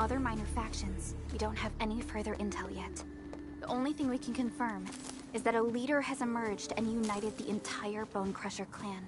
other minor factions, we don't have any further intel yet. The only thing we can confirm is that a leader has emerged and united the entire Bone Crusher clan.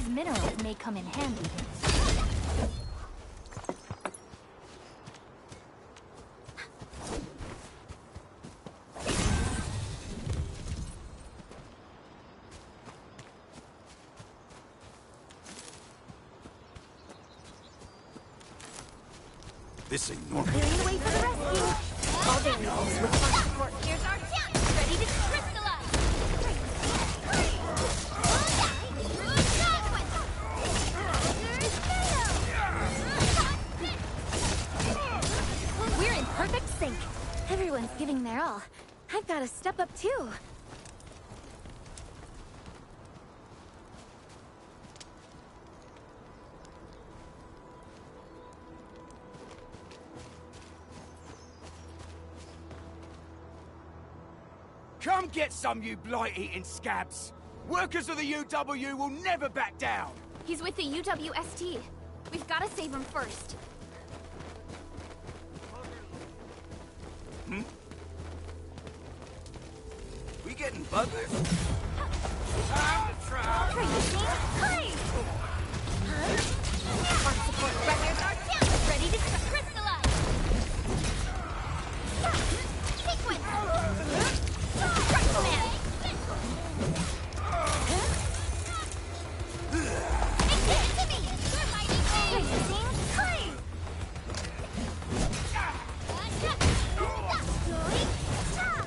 Minerals may come in handy. This ain't normal. Clearing the way for the rescue. All variables with fire support. Here's our chance. Ready to crystallize. We're in perfect sync. Everyone's giving their all. I've got to step up too. Come get some, you blight-eating scabs! Workers of the UW will never back down! He's with the UWST. We've got to save him first. Hmm? We getting buzzers? Time to try! Hey! Ark support. Here's our chance. Ready to crystallize. Sequence.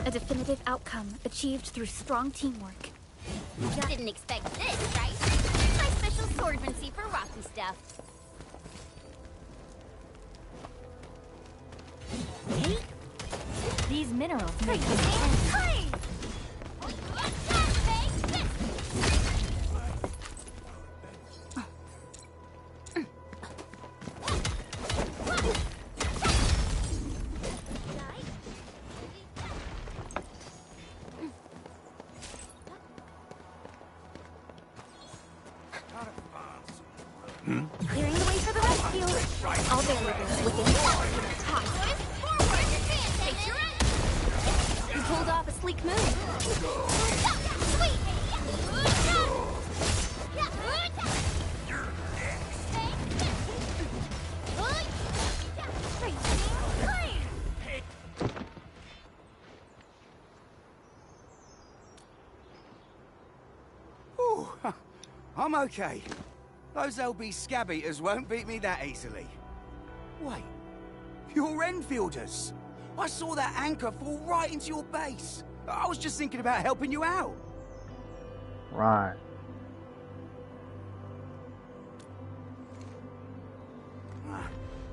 A definitive outcome achieved through strong teamwork. Didn't expect this, right? My special swordsmancy for rocky stuff. Hey? These minerals may come in handy. Clearing the way for the rescue. All variables within You pulled off a sleek move. Ooh, I'm okay. Those LB scab eaters won't beat me that easily. Wait, you're Enfielders. I saw that anchor fall right into your base. I was just thinking about helping you out. Right.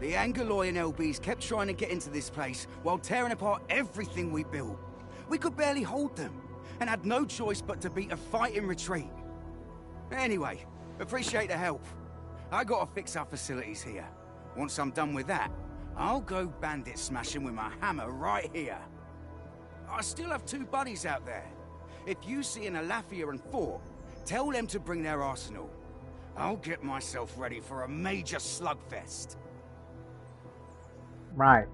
The Angaloy and LBs kept trying to get into this place while tearing apart everything we built. We could barely hold them, and had no choice but to beat a fighting retreat. Anyway, appreciate the help. I gotta fix our facilities here. Once I'm done with that, I'll go bandit smashing with my hammer right here. I still have 2 buddies out there. If you see an Alafia and Fort, tell them to bring their arsenal. I'll get myself ready for a major slugfest. Right.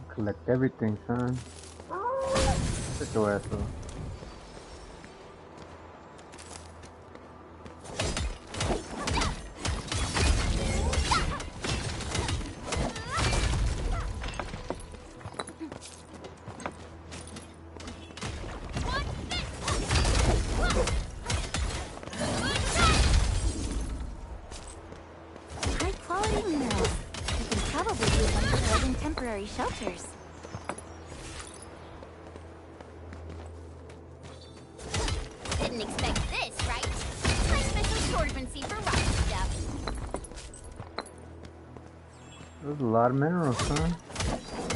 Collect everything, son. Sit your ass up. smelters. Didn't expect this, right? My special swordsmancy for rock stuff. There's a lot of minerals, son.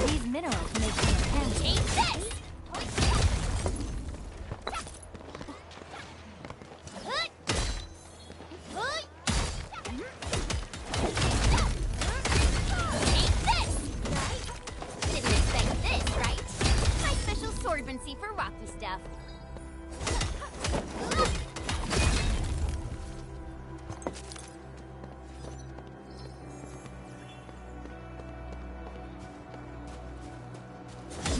These minerals make them handy. Take this! Swordsmancy for rocky stuff.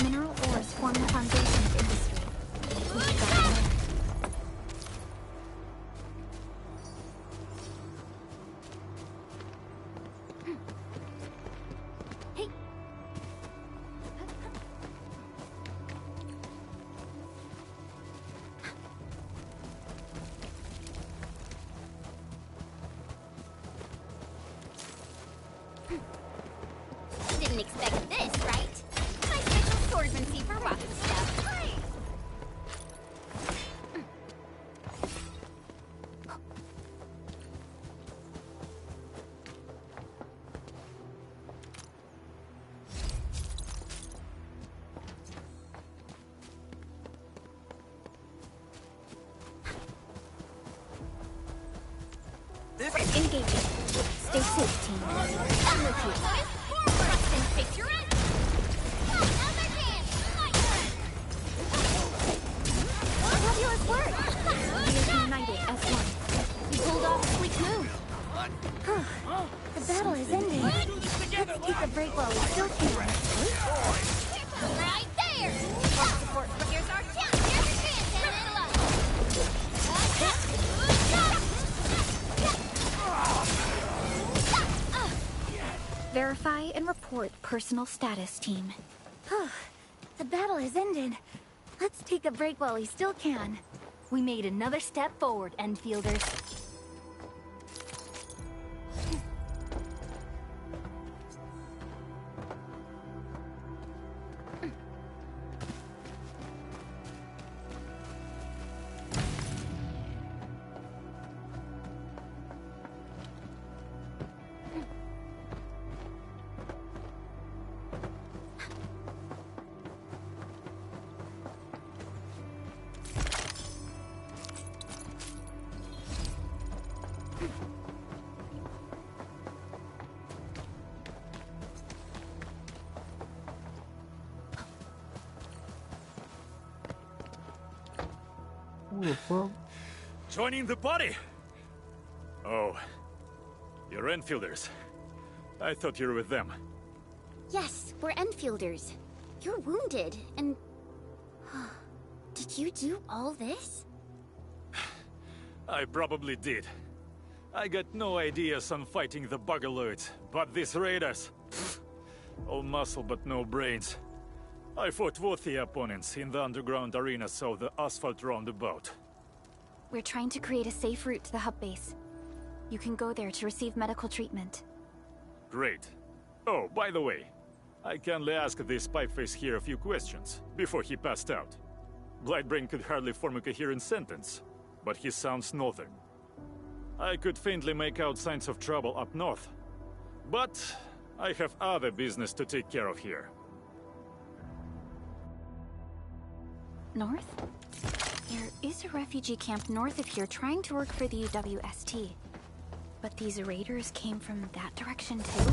Mineral ores form the foundation of industry. We should go there. Hey. Didn't expect this, right? My special swordsmancy for rocky stuff. Engaging. Stay safe, team. I'm with you. Thrust and picture it. Another dance. Fabulous work! We are united as one. We pulled off a quick move. The battle is ending. Let's take a break while we still can. Right there. Support. Here's our chance. Here's your chance. Verify and report personal status, team. The battle has ended. Let's take a break while we still can. We made another step forward, Enfielders. Who the fuck? Joining the party! Oh, you're Enfielders. I thought you were with them. Yes, we're Enfielders. You're wounded, and... Did you do all this? I probably did. I got no ideas on fighting the Buggerloids, but these raiders... pfft, all muscle but no brains. I fought worthy opponents in the underground arenas of the asphalt roundabout. We're trying to create a safe route to the hub base. You can go there to receive medical treatment. Great. Oh, by the way, I kindly asked this pipeface here a few questions before he passed out. Blightbrain could hardly form a coherent sentence, but he sounds northern. I could faintly make out signs of trouble up north, but I have other business to take care of here. North? There is a refugee camp north of here trying to work for the UWST. But these raiders came from that direction too?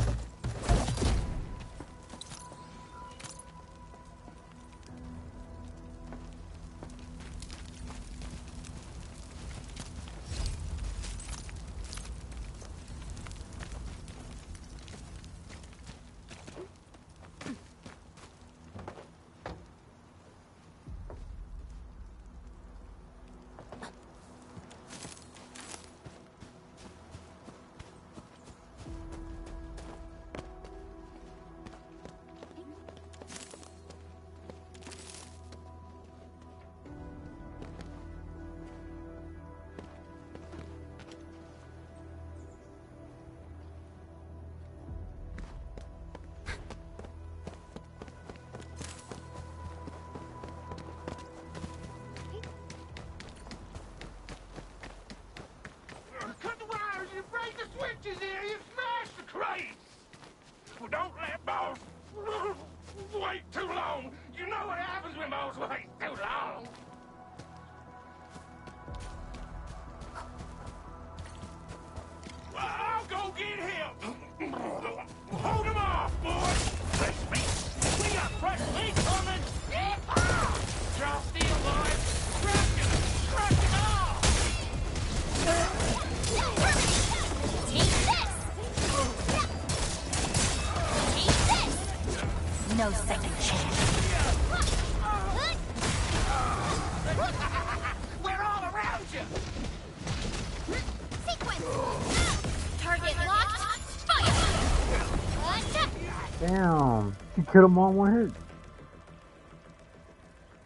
Damn. She killed them all in one hit.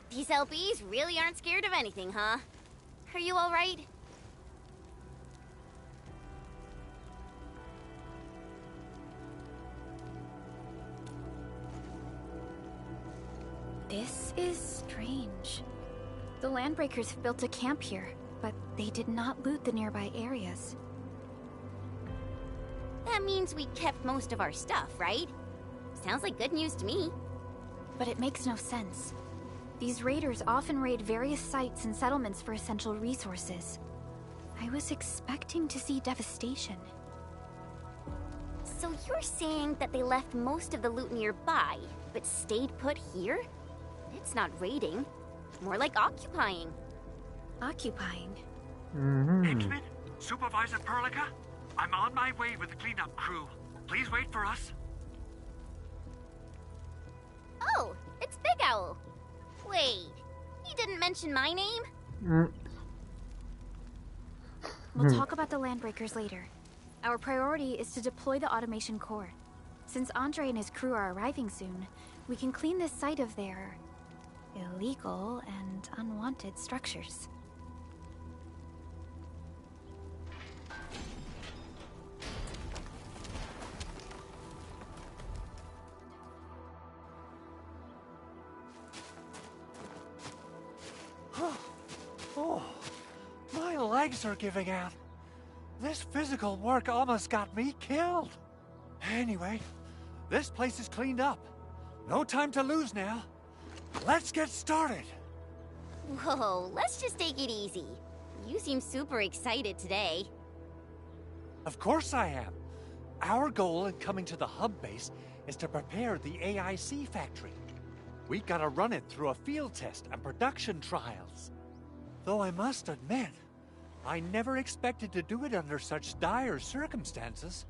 These LBs really aren't scared of anything, huh? Are you alright? This is strange. The Landbreakers have built a camp here, but they did not loot the nearby areas. That means we kept most of our stuff, right? Sounds like good news to me. But it makes no sense. These raiders often raid various sites and settlements for essential resources. I was expecting to see devastation. So you're saying that they left most of the loot nearby, but stayed put here? It's not raiding. More like occupying. Occupying? Henchman, Supervisor Perlica, I'm on my way with the cleanup crew. Please wait for us. Oh, it's Big Owl. Wait, he didn't mention my name? We'll talk about the Landbreakers later. Our priority is to deploy the automation core. Since Andre and his crew are arriving soon, we can clean this site of their illegal and unwanted structures. Oh, my legs are giving out. This physical work almost got me killed. Anyway, this place is cleaned up. No time to lose now. Let's get started. Whoa, let's just take it easy. You seem super excited today. Of course I am. Our goal in coming to the hub base is to prepare the AIC factory. We gotta run it through a field test and production trials. Though I must admit, I never expected to do it under such dire circumstances.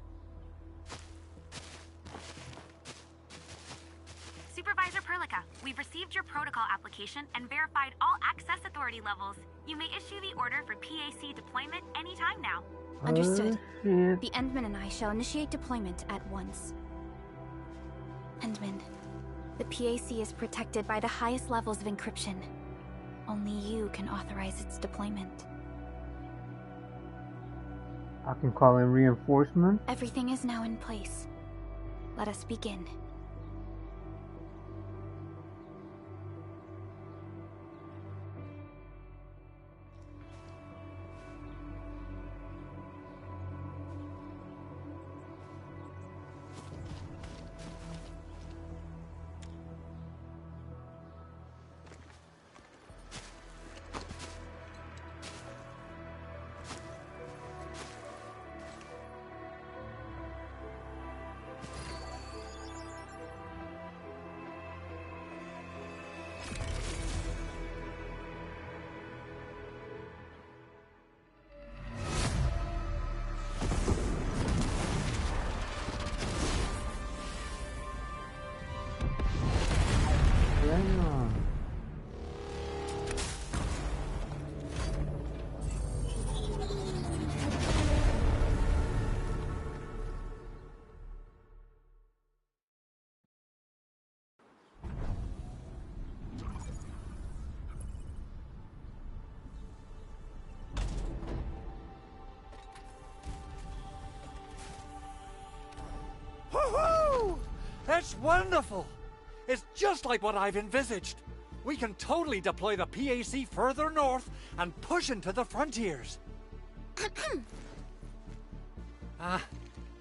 Supervisor Perlica, we've received your protocol application and verified all access authority levels. You may issue the order for PAC deployment anytime now. Understood. Shit. The Endman and I shall initiate deployment at once. Endman, the PAC is protected by the highest levels of encryption. Only you can authorize its deployment. I can call in reinforcements. Everything is now in place. Let us begin. Damn. Woohoo! That's wonderful! It's just like what I've envisaged. We can totally deploy the PAC further north and push into the frontiers.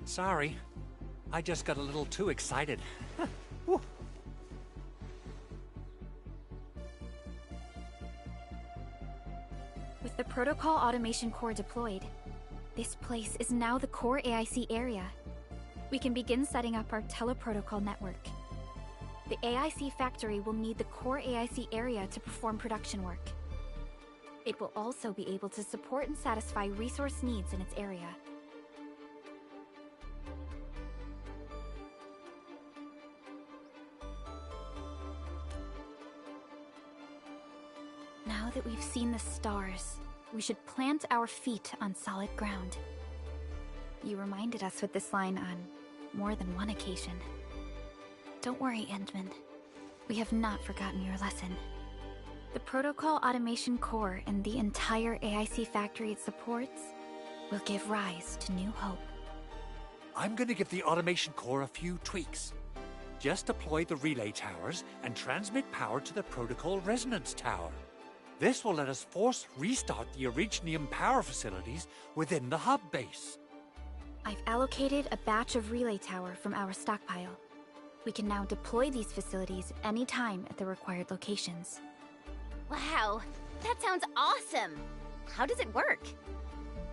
Sorry. I just got a little too excited. Whew. With the protocol automation core deployed, this place is now the core AIC area. We can begin setting up our teleprotocol network. The AIC factory will need the core AIC area to perform production work. It will also be able to support and satisfy resource needs in its area. Now that we've seen the stars, we should plant our feet on solid ground. You reminded us with this line on more than one occasion. Don't worry, Endman. We have not forgotten your lesson. The Protocol Automation Core and the entire AIC factory it supports will give rise to new hope. I'm gonna give the automation core a few tweaks. Just deploy the relay towers and transmit power to the Protocol Resonance Tower. This will let us force restart the Originium power facilities within the hub base. I've allocated a batch of relay tower from our stockpile. We can now deploy these facilities anytime at the required locations. Wow, that sounds awesome! How does it work?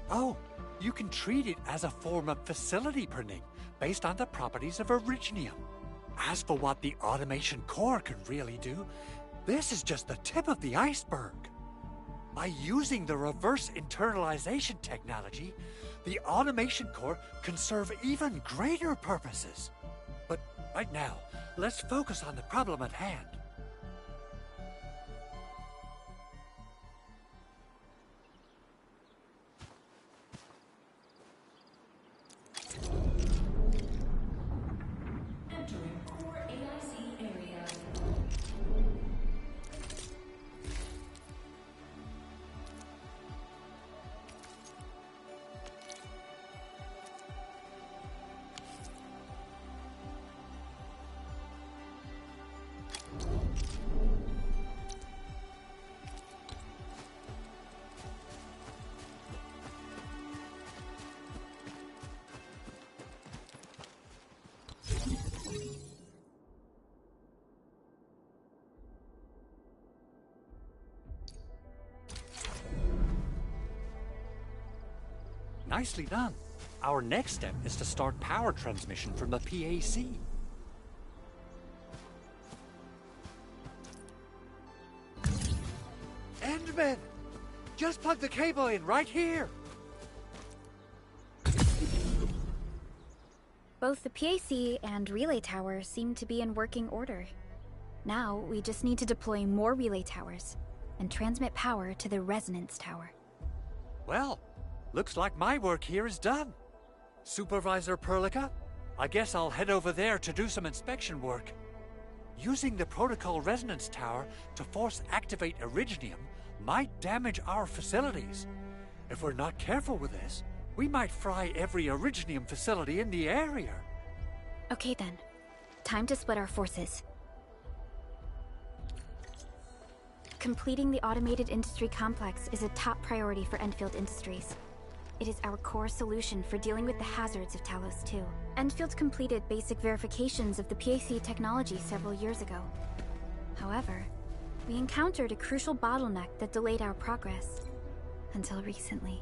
Oh, you can treat it as a form of facility printing based on the properties of Originium. As for what the automation core can really do, this is just the tip of the iceberg. By using the reverse internalization technology, the automation core can serve even greater purposes. But right now, let's focus on the problem at hand. Nicely done. Our next step is to start power transmission from the PAC. Endman! Just plug the cable in right here! Both the PAC and relay tower seem to be in working order. Now, we just need to deploy more relay towers and transmit power to the resonance tower. Well, looks like my work here is done. Supervisor Perlica, I guess I'll head over there to do some inspection work. Using the Protocol Resonance Tower to force activate Originium might damage our facilities. If we're not careful with this, we might fry every Originium facility in the area. Okay then. Time to split our forces. Completing the automated industry complex is a top priority for Enfield Industries. It is our core solution for dealing with the hazards of Talos 2. Enfield completed basic verifications of the PAC technology several years ago. However, we encountered a crucial bottleneck that delayed our progress. Until recently.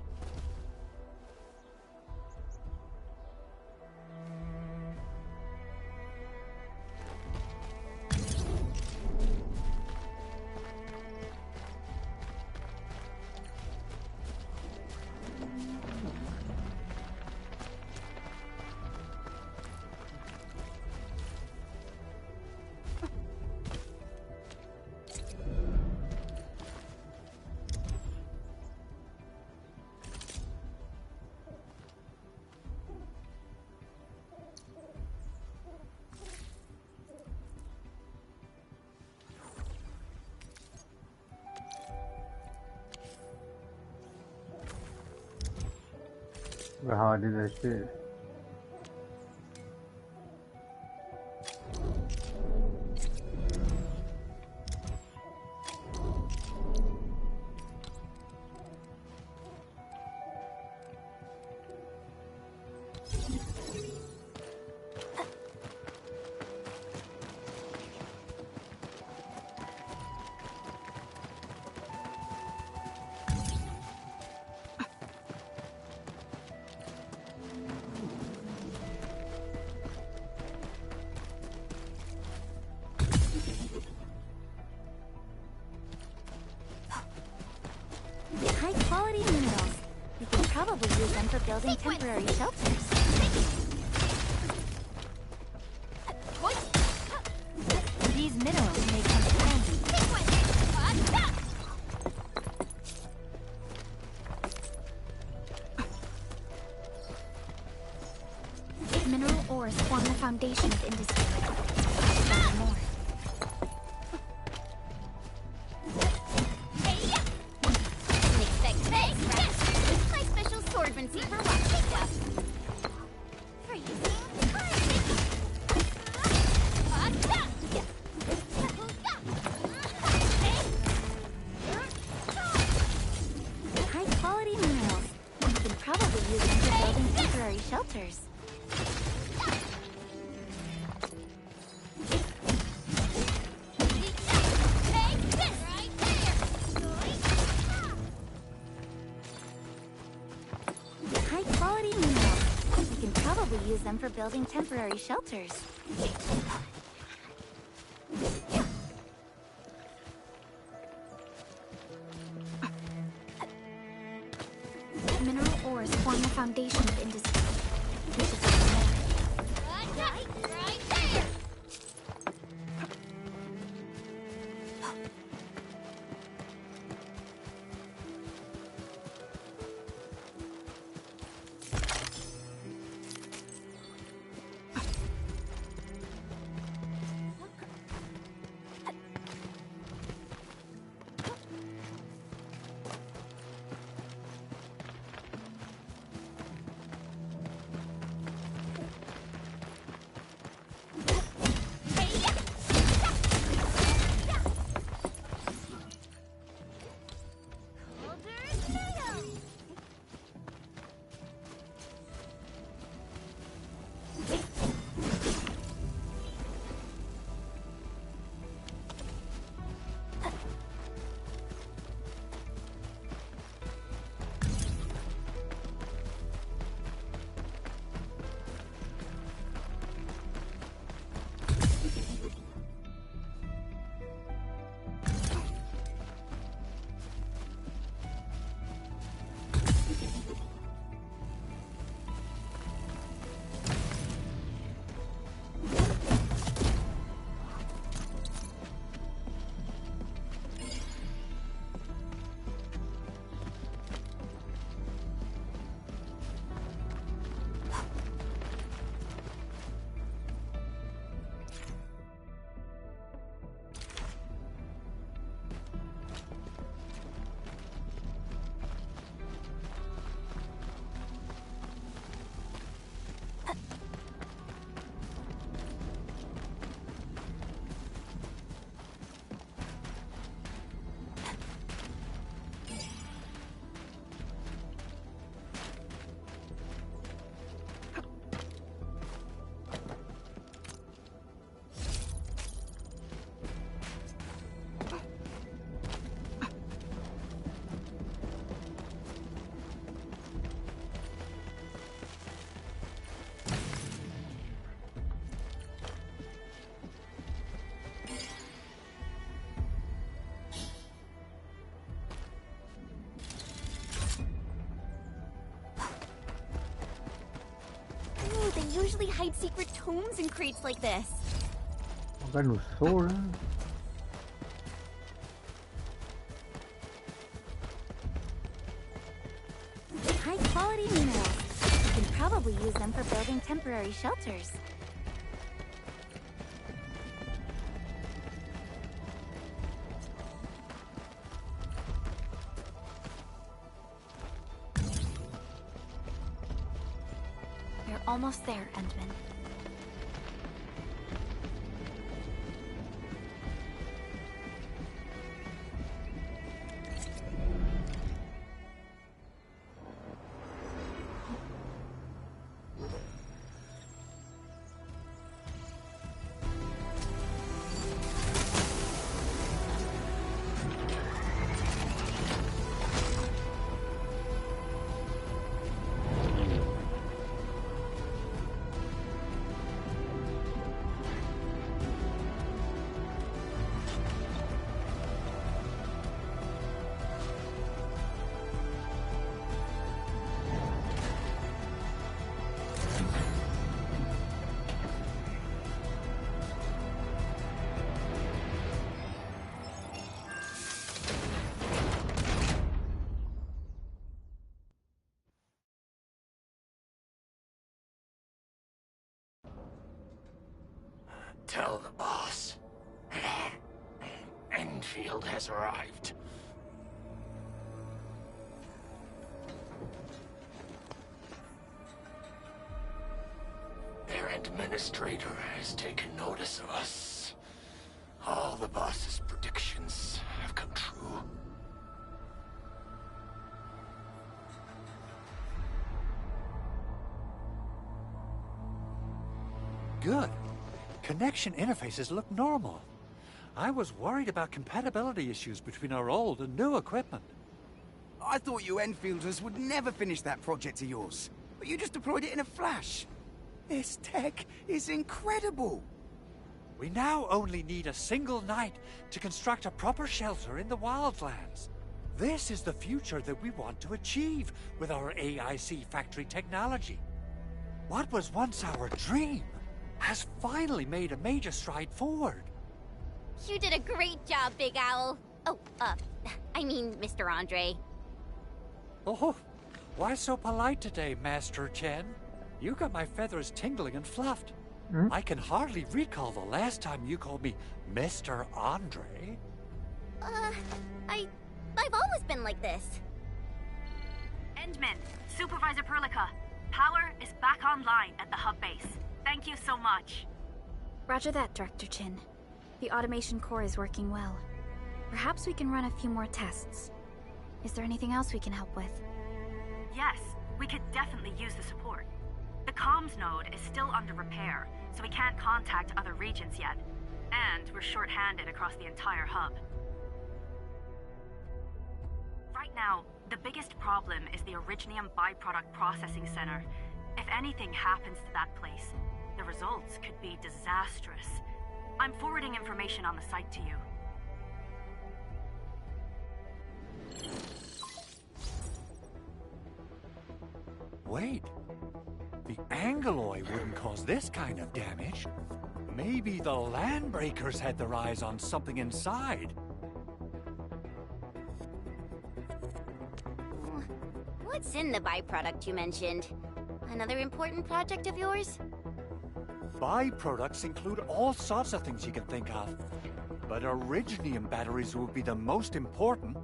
But how I do that shit? High-quality minerals. We could probably use them for building temporary shelters. These minerals may come handy. Mineral ores form the foundation of industry. shelters. High-quality minerals. We can probably use them for building temporary shelters. Mineral ores form the foundation of industry. We should start there. Right there! They usually hide secret tomes in crates like this. Got no sword, huh? High-quality minerals. We can probably use them for building temporary shelters. We're almost there, Endman. Tell the boss. Enfield has arrived. Their administrator has taken notice of us. All the boss's predictions have come true. good. Connection interfaces look normal. I was worried about compatibility issues between our old and new equipment. I thought you Enfielders would never finish that project of yours, but you just deployed it in a flash. This tech is incredible. We now only need a single night to construct a proper shelter in the wildlands. This is the future that we want to achieve with our AIC factory technology. What was once our dream has finally made a major stride forward. You did a great job, Big Owl. Oh, I mean, Mr. Andre. Oh, why so polite today, Master Chen? You got my feathers tingling and fluffed. I can hardly recall the last time you called me Mr. Andre. I've always been like this. Endman, Supervisor Perlica, power is back online at the hub base. Thank you so much. Roger that, Director Chin. The automation core is working well. Perhaps we can run a few more tests. Is there anything else we can help with? Yes, we could definitely use the support. The comms node is still under repair, so we can't contact other regions yet. And we're short-handed across the entire hub. Right now, the biggest problem is the Originium byproduct processing center. If anything happens to that place, the results could be disastrous. I'm forwarding information on the site to you. Wait, the Angeloy wouldn't cause this kind of damage. Maybe the Landbreakers had their eyes on something inside. What's in the byproduct you mentioned? Another important project of yours? Byproducts include all sorts of things you can think of. But Originium batteries will be the most important.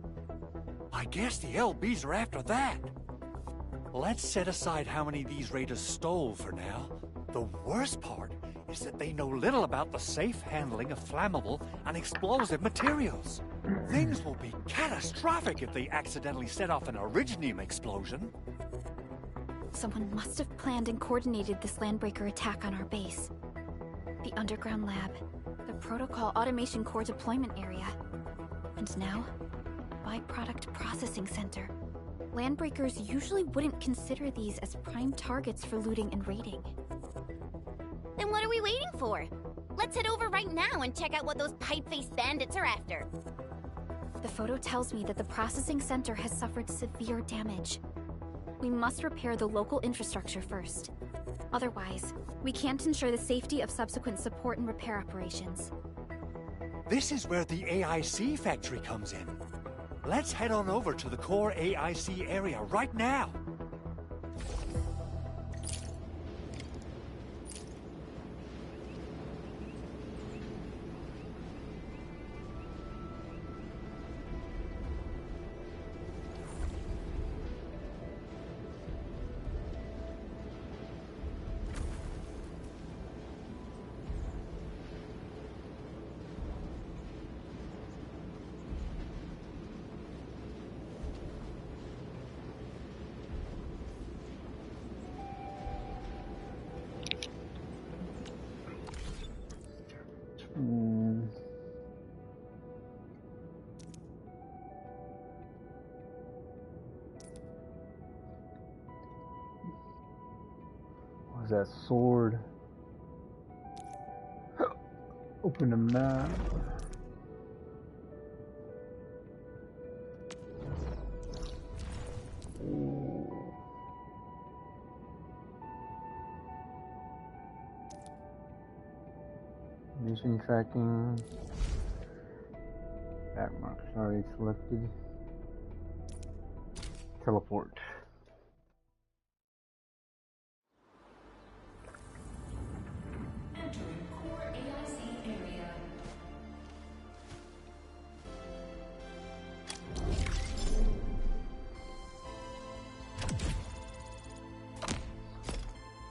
I guess the LBs are after that. Let's set aside how many these raiders stole for now. The worst part is that they know little about the safe handling of flammable and explosive materials. Things will be catastrophic if they accidentally set off an Originium explosion. Someone must have planned and coordinated this Landbreaker attack on our base. The underground lab, the protocol automation core deployment area, and now, byproduct processing center. Landbreakers usually wouldn't consider these as prime targets for looting and raiding. Then what are we waiting for? Let's head over right now and check out what those pipe-faced bandits are after. The photo tells me that the processing center has suffered severe damage. We must repair the local infrastructure first. Otherwise, we can't ensure the safety of subsequent support and repair operations. This is where the AIC factory comes in. Let's head on over to the core AIC area right now. What's that sword? Open the map. Mission tracking. Back marks already selected. Teleport. Entering core AIC area.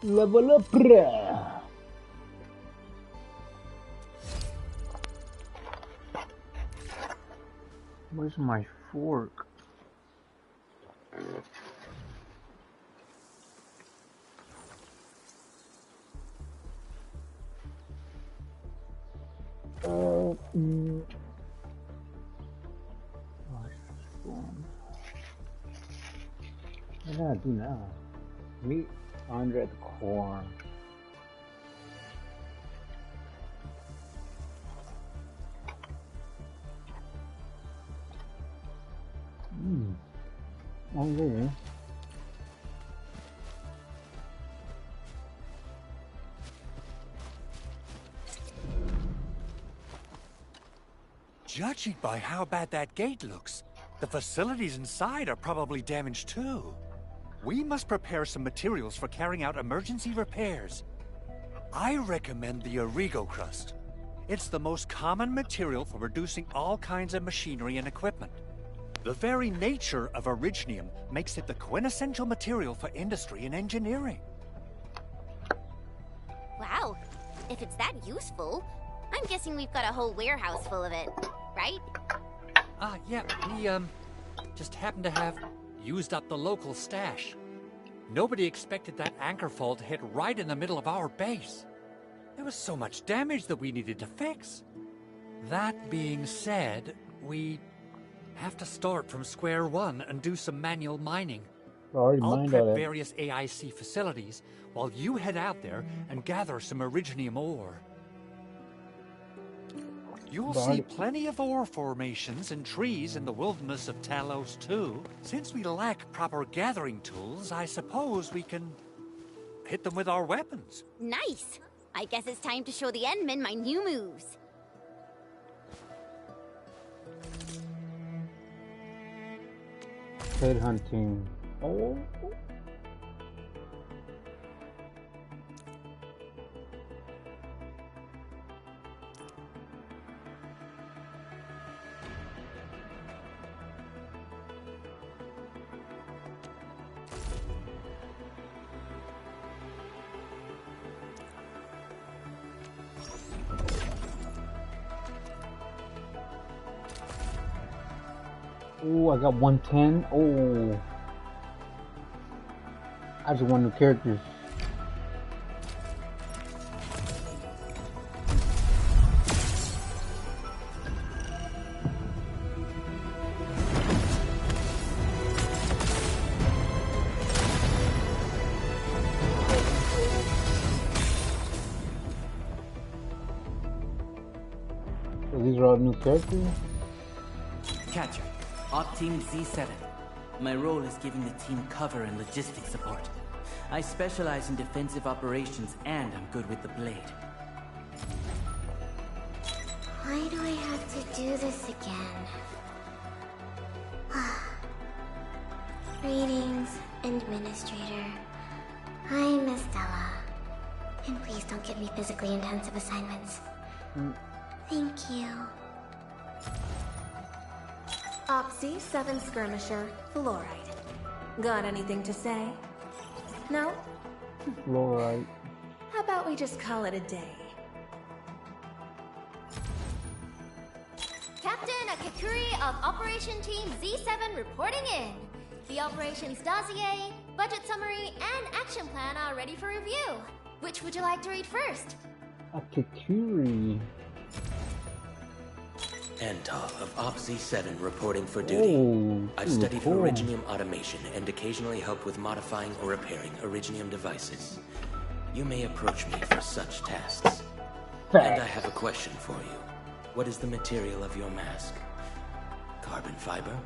Level up, bruh. Where's my fork? What did I do now? Meet Andre at the core. Okay. Judging by how bad that gate looks, the facilities inside are probably damaged too. We must prepare some materials for carrying out emergency repairs. I recommend the Origo crust. It's the most common material for producing all kinds of machinery and equipment. The very nature of originium makes it the quintessential material for industry and engineering. Wow, if it's that useful, I'm guessing we've got a whole warehouse full of it, right? Yeah, we, just happen to have used up the local stash. Nobody expected that anchor fall to hit right in the middle of our base. There was so much damage that we needed to fix. That being said, we have to start from square one and do some manual mining. I'll prep various AIC facilities while you head out there and gather some originium ore. You'll see plenty of ore formations and trees in the wilderness of Talos too. Since we lack proper gathering tools, I suppose we can hit them with our weapons. Nice! I guess it's time to show the Endmen my new moves. Headhunting. Oh. Oh, I got 110. Oh, I just want new characters. So these are all new characters? Catcher. Op Team Z7. My role is giving the team cover and logistics support. I specialize in defensive operations and I'm good with the blade. Why do I have to do this again? Greetings, Administrator. I'm Estella. And please don't give me physically intensive assignments. Thank you. Opsy 7 Skirmisher, Fluoride. Got anything to say? No? Fluoride. How about we just call it a day? Captain Akakuri of Operation Team Z7 reporting in. The operations dossier, budget summary, and action plan are ready for review. Which would you like to read first? Akakuri. Antal of Op Z7 reporting for duty. I've studied originium automation and occasionally help with modifying or repairing originium devices. You may approach me for such tasks. And I have a question for you. What is the material of your mask? Carbon fiber?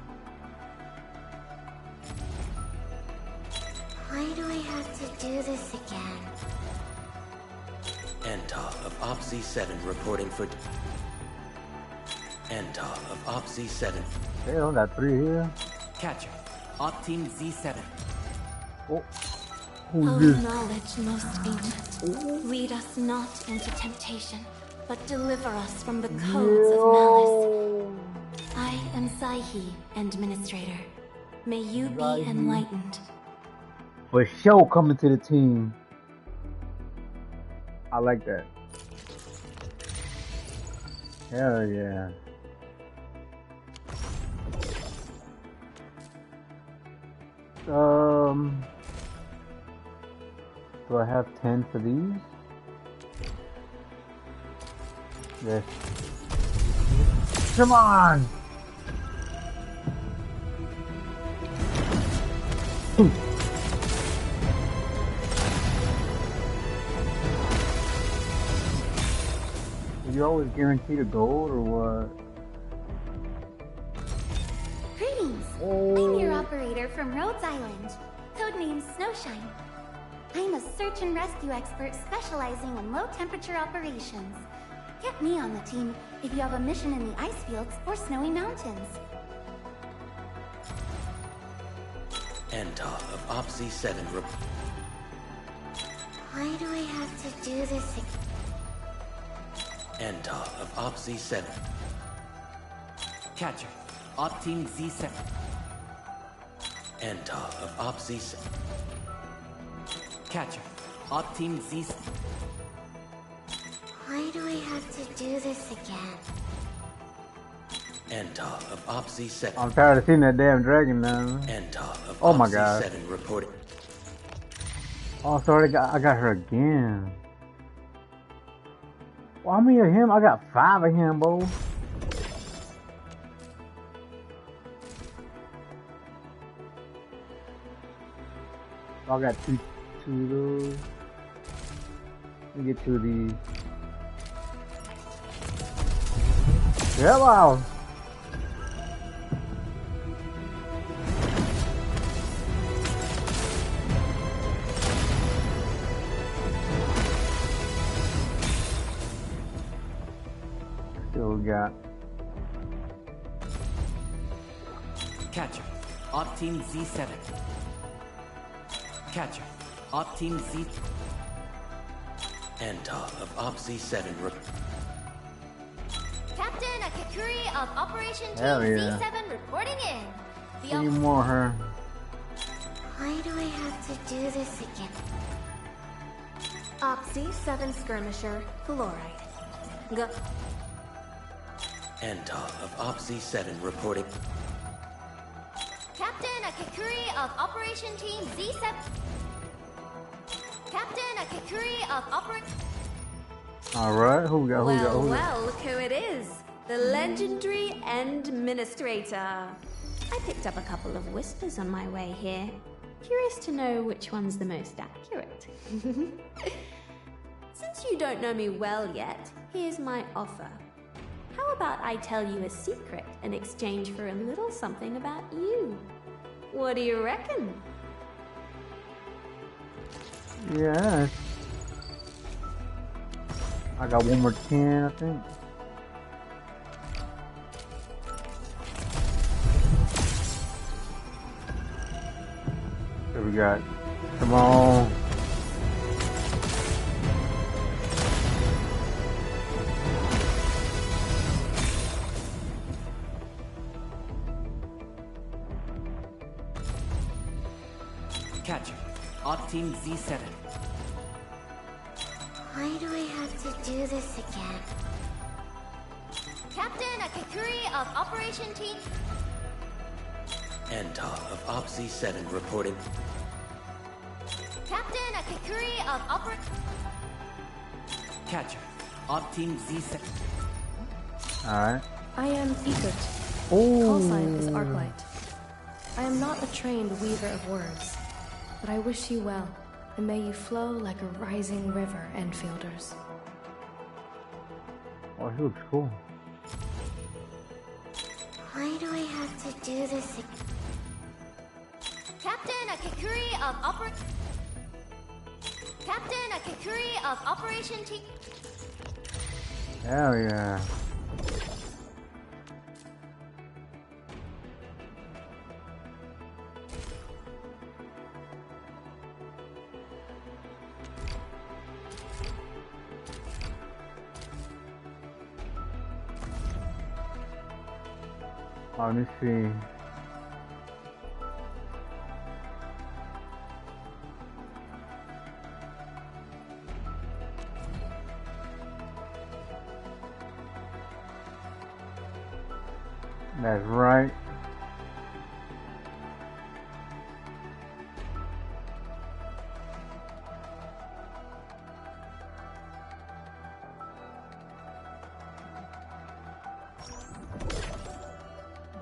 Why do I have to do this again? Antal of Op Z7 reporting for... Antal of Op Z7. Damn, got 3 here. Catcher. Op Team Z7. Oh. O knowledge most ancient, lead us not into temptation, but deliver us from the codes of malice. I am Saihi, Administrator. May you be enlightened. For sure coming to the team. I like that. Hell yeah. Do I have 10 for these? Yes. Come on! You always guaranteed a gold or what? Greetings! I'm your operator from Rhodes Island, codenamed Snowshine. I'm a search and rescue expert specializing in low-temperature operations. Get me on the team if you have a mission in the ice fields or snowy mountains. Antar of OPSI 7 Why do I have to do this again? Antar of OPSI 7. Catcher, Op Team Z7. Antar of OPSI 7. Catcher, Op Team Z7. Why do I have to do this again? Antar of OPSI 7. I'm tired of seeing that damn dragon now. Antar of Oh my OPSI god. 7 reporting. Oh, sorry, I got her again. Well, how many of him? I got 5 of him, bro. I got two of those. Let me get 2 of these. Hello. Still got Catcher, Op Team Z7. Catcher, Op Team Z. Antar of OPSI 7 Captain Akakuri of Operation Team Hell yeah. Z7 reporting in. The any more her. Why do I have to do this again? OPSI 7 Skirmisher, Fluoride. Go. Antar of OPSI 7 reporting. Captain Akakuri of Operation Team Z7. Captain Akakuri of Operation. Alright, who we got? Well, look who it is. The legendary Administrator. I picked up a couple of whispers on my way here. Curious to know which one's the most accurate. Since you don't know me well yet, here's my offer. How about I tell you a secret in exchange for a little something about you? What do you reckon? Yeah. I got one more 10, I think. So we got, come on. Catcher, Op Team Z7. Why do I have to do this again? Captain Akakuri of Operation Team. Antar of OPSI 7 reporting. Captain Akakuri of Operation. Catcher, Op Team Z7. Alright. I am Egert. Oh. Call sign is Ark Knight. I am not a trained weaver of words, but I wish you well, and may you flow like a rising river, Enfielders. Oh, he looks cool. Why do I have to do this again? Captain Akakuri of Operation. Captain Akakuri of Operation Team. Hell yeah. Let me see. That's right.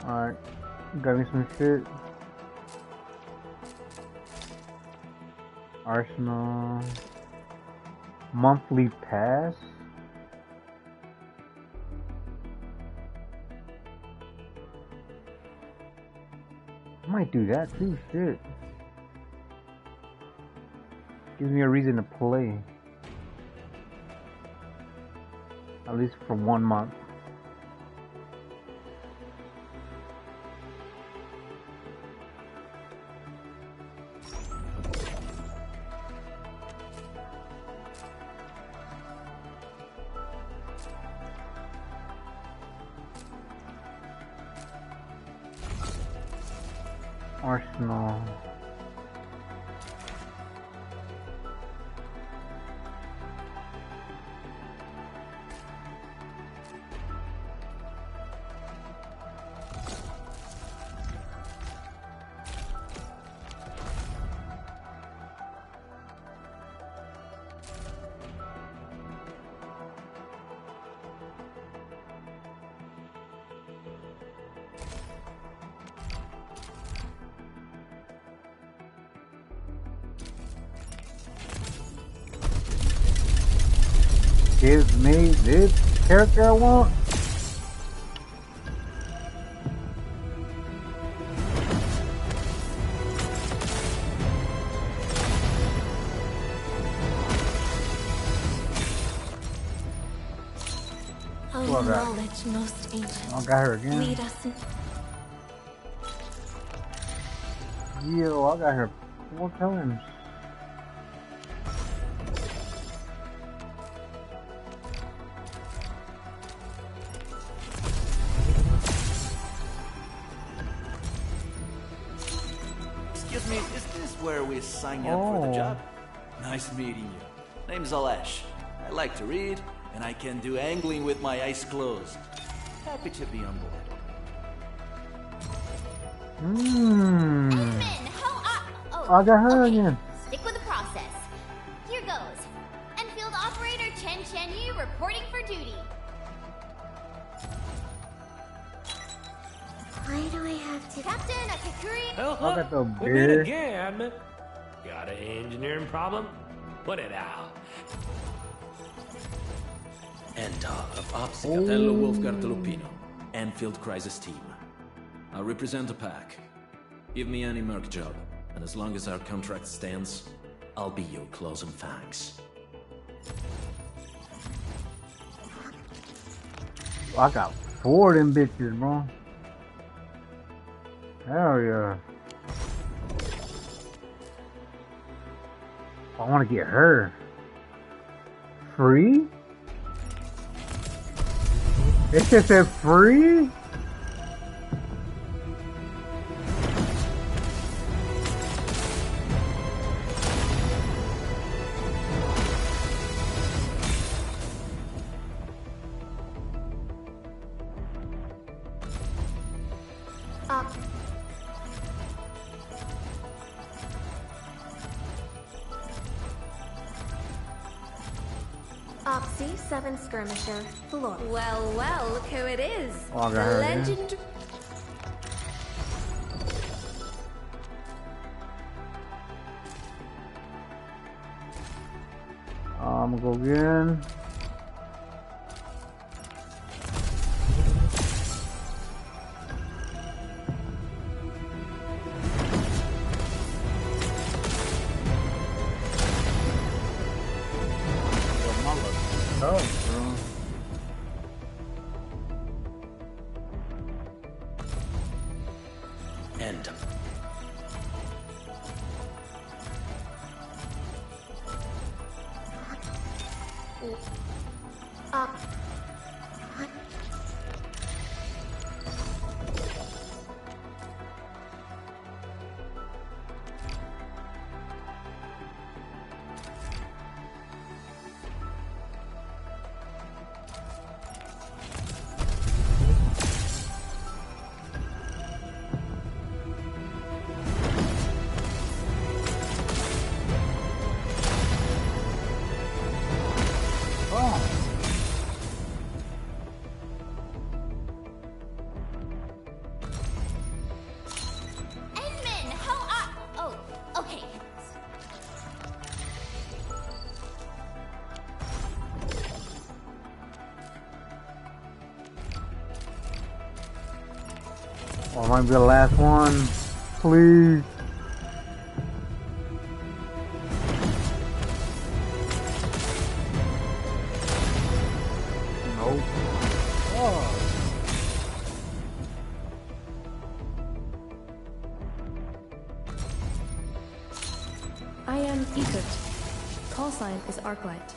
Alright, got me some shit. Arsenal. Monthly pass. I might do that too, shit. Gives me a reason to play. At least for 1 month. Arsenal. Give me this character I want. Oh, knowledge most ancient. I got her again. Lead us. Yo, I got her 4 times. Excuse me, is this where we sign up for the job? Nice meeting you. Name's Alesh. I like to read, and I can do angling with my eyes closed. Happy to be on board. I got her again. Stick with the process. Here goes. Enfield Operator Chen Yu reporting for duty. Why do I have to... Captain Akakuri... I got the We beer. meet again. Got an engineering problem? Put it out. Enta of Ops Capello Wolfgar Lupino, Anfield Crisis Team. I represent the pack. Give me any merc job, and as long as our contract stands, I'll be your claws and fangs. I got 4 of them bitches, bro. Hell yeah. I want to get her. Free? It just said free? Opsy 7 Skirmisher, Floor. Well, well, look who it is. Oh, I got the her again. legend. I'm gonna go again. Oh, bro. End. Oh, might be the last one. Please. Nope. Oh. I am Ekert. Call sign is Ark Knight.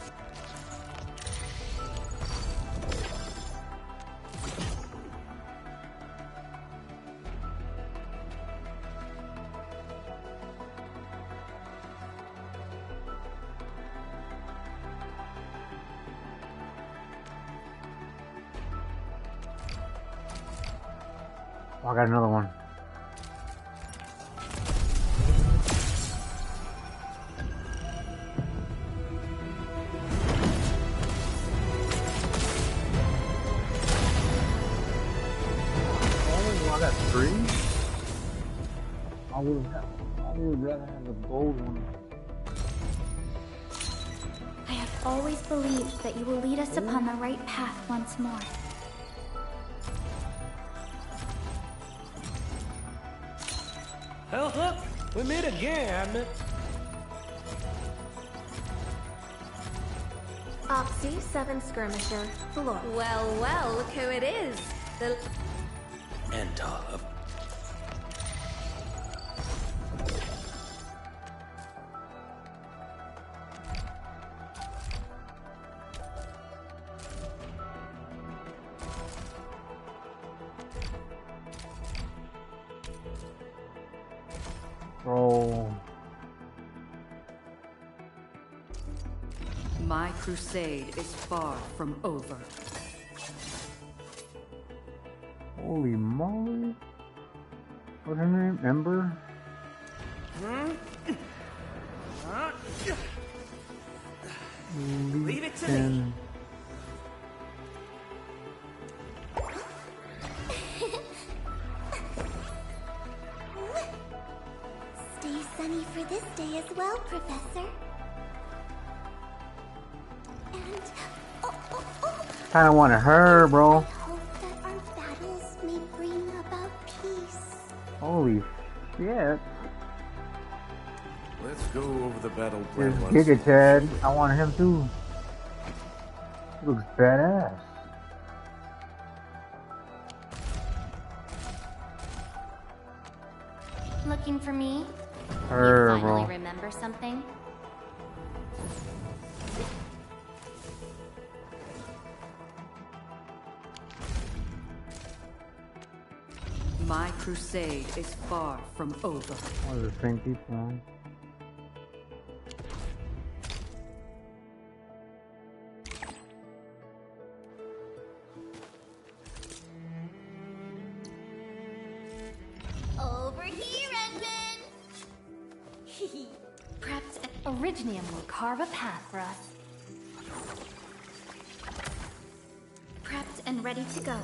Oh, I got another one. Oh, I got 3? I would rather have the gold one. I have always believed that you will lead us upon the right path once more. We meet again. Oxy 7 Skirmisher, Floor. Well, well, look who it is. The Enta of... Bro. My crusade is far from over. Holy moly. What's her name? Ember? Leave it to me. Stay sunny for this day as well, Professor. And Kinda wanted her, bro. hope that our battles may bring about peace. Holy shit. Let's go over the battle plan This once Giga more. Chad, I want him too. He looks badass. Looking for me? Her, You finally bro. remember something? My crusade is far from over. What is the same people? Over here, Edmund! Perhaps Originium will carve a path for us. Prepped and ready to go.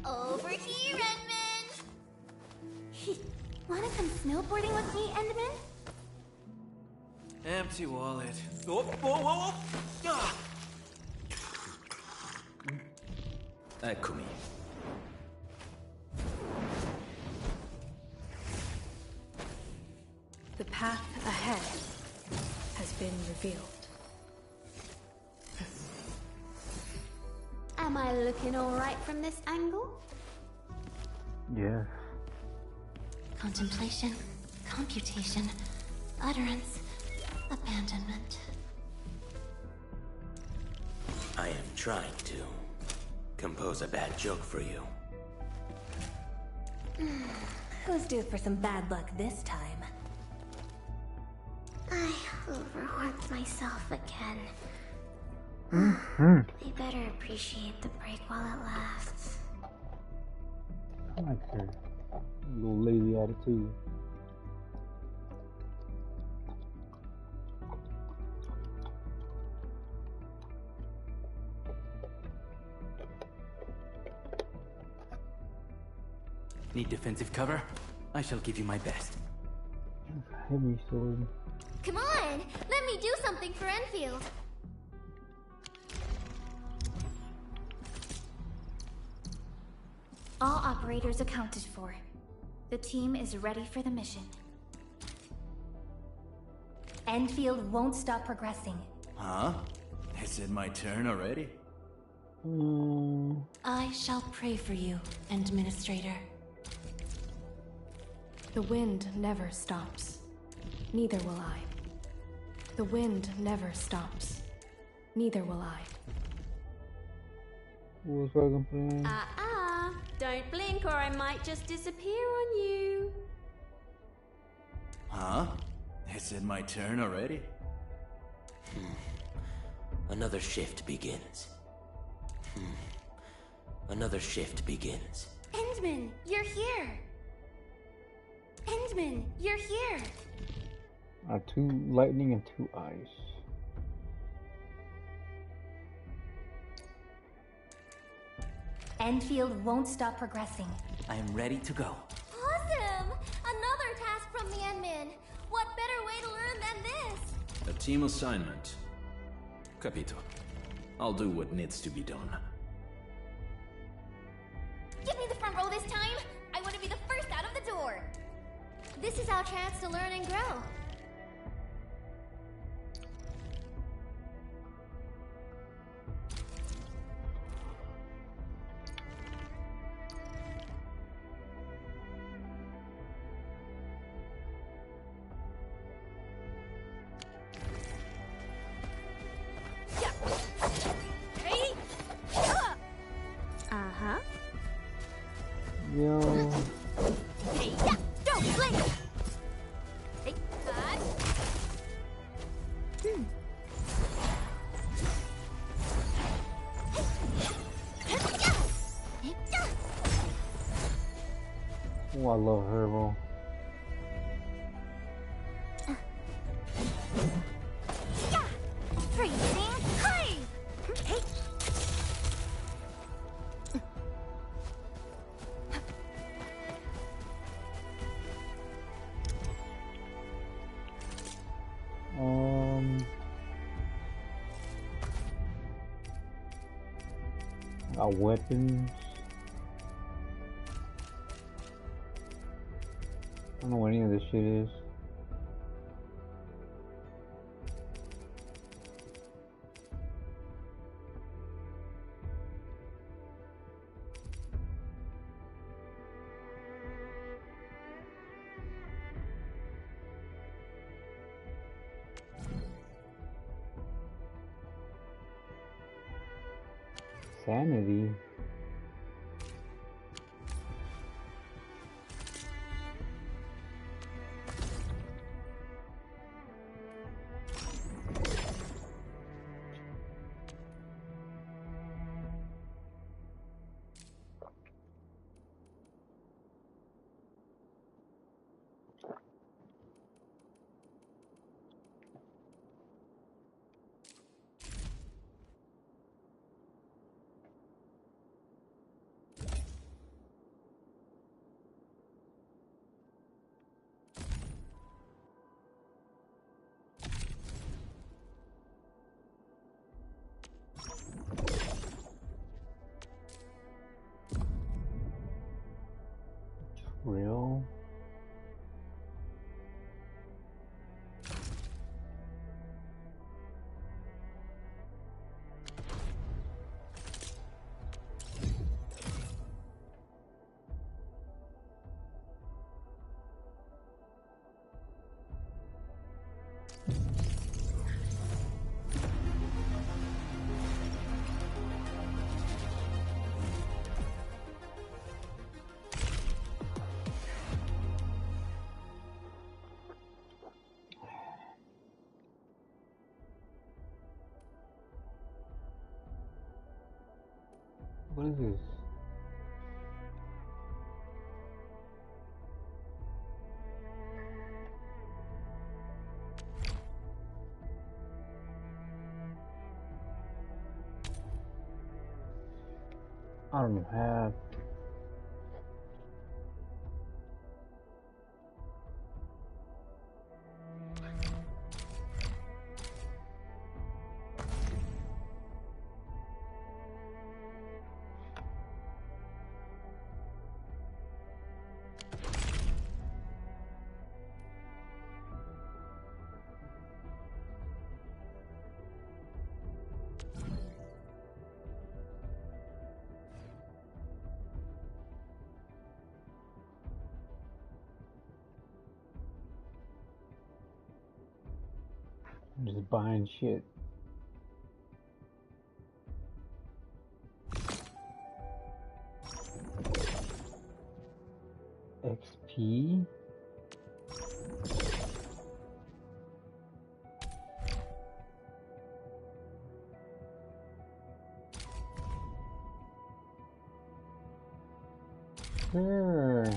Over here, Edmund! Wanna come snowboarding with me, Edmund? Empty wallet. Whoa, whoa, whoa, whoa! Ah! Eccomi. The path ahead has been revealed. Am I looking alright from this angle? Yes. Contemplation, computation, utterance, abandonment. I am trying to compose a bad joke for you. Who's due for some bad luck this time? I overworked myself again. Mm-hmm. I better appreciate the break while it lasts. I like her. Little lazy attitude. Need defensive cover? I shall give you my best. Heavy sword. Come on! Let me do something for Enfield! All operators accounted for. The team is ready for the mission. Enfield won't stop progressing. Huh? Is it my turn already? I shall pray for you, Administrator. The wind never stops. Neither will I. The wind never stops. Neither will I. What's fucking playing? Don't blink or I might just disappear on you. Huh? Is it my turn already? Another shift begins. Another shift begins. Endman, you're here! Endman, you're here! 2 lightning and 2 ice. Enfield won't stop progressing. I am ready to go. Awesome! Another task from the Endman! What better way to learn than this? A team assignment. Capito. I'll do what needs to be done. Give me the front row this time! I want to be the first out of the door! This is our chance to learn and grow. Uh-huh. Yo. Hey, yeah! Don't blink! Hey, Oh, I love her, bro. freezing! Hey! Hey! Got weapons. I don't know what any of this shit is. Sanity. Real. What is this? I don't have. I'm just buying shit. XP? Sure.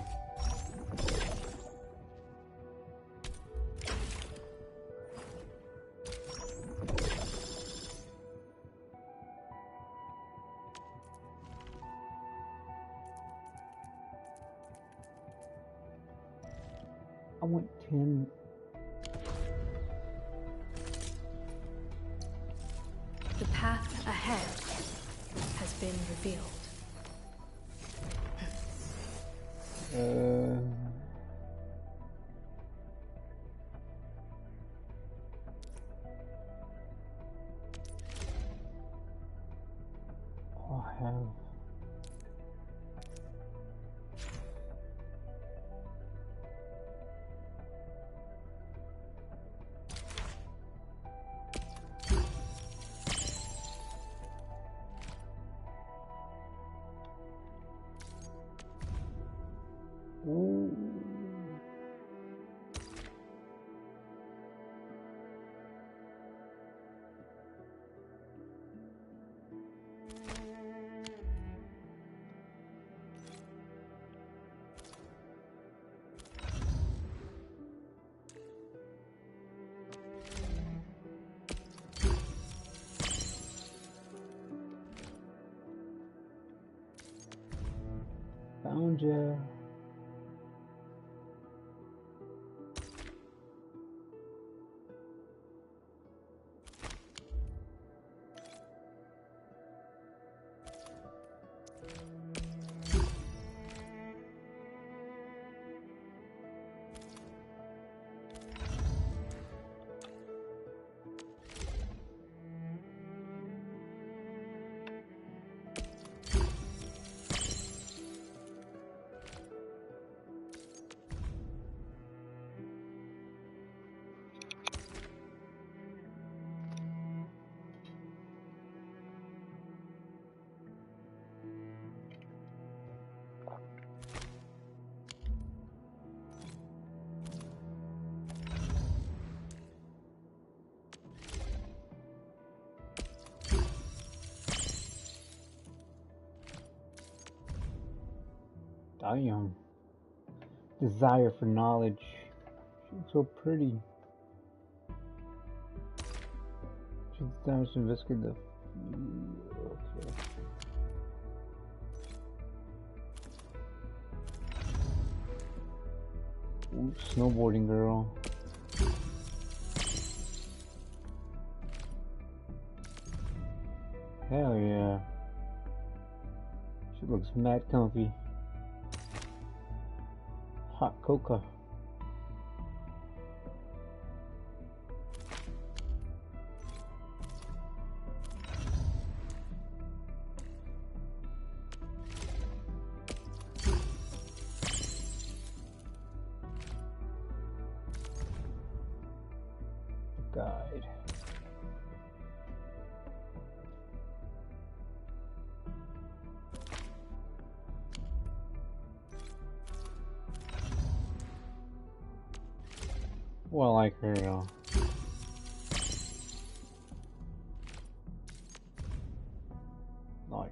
I want 10. The path ahead has been revealed. I have. Ooh. Found ya. Damn. Desire for knowledge. She's so pretty. She's damaged to investigate the. Okay. Ooh, snowboarding girl. Hell yeah. She looks mad comfy. Hot cocoa. Guide. Well, I like her though. Nice.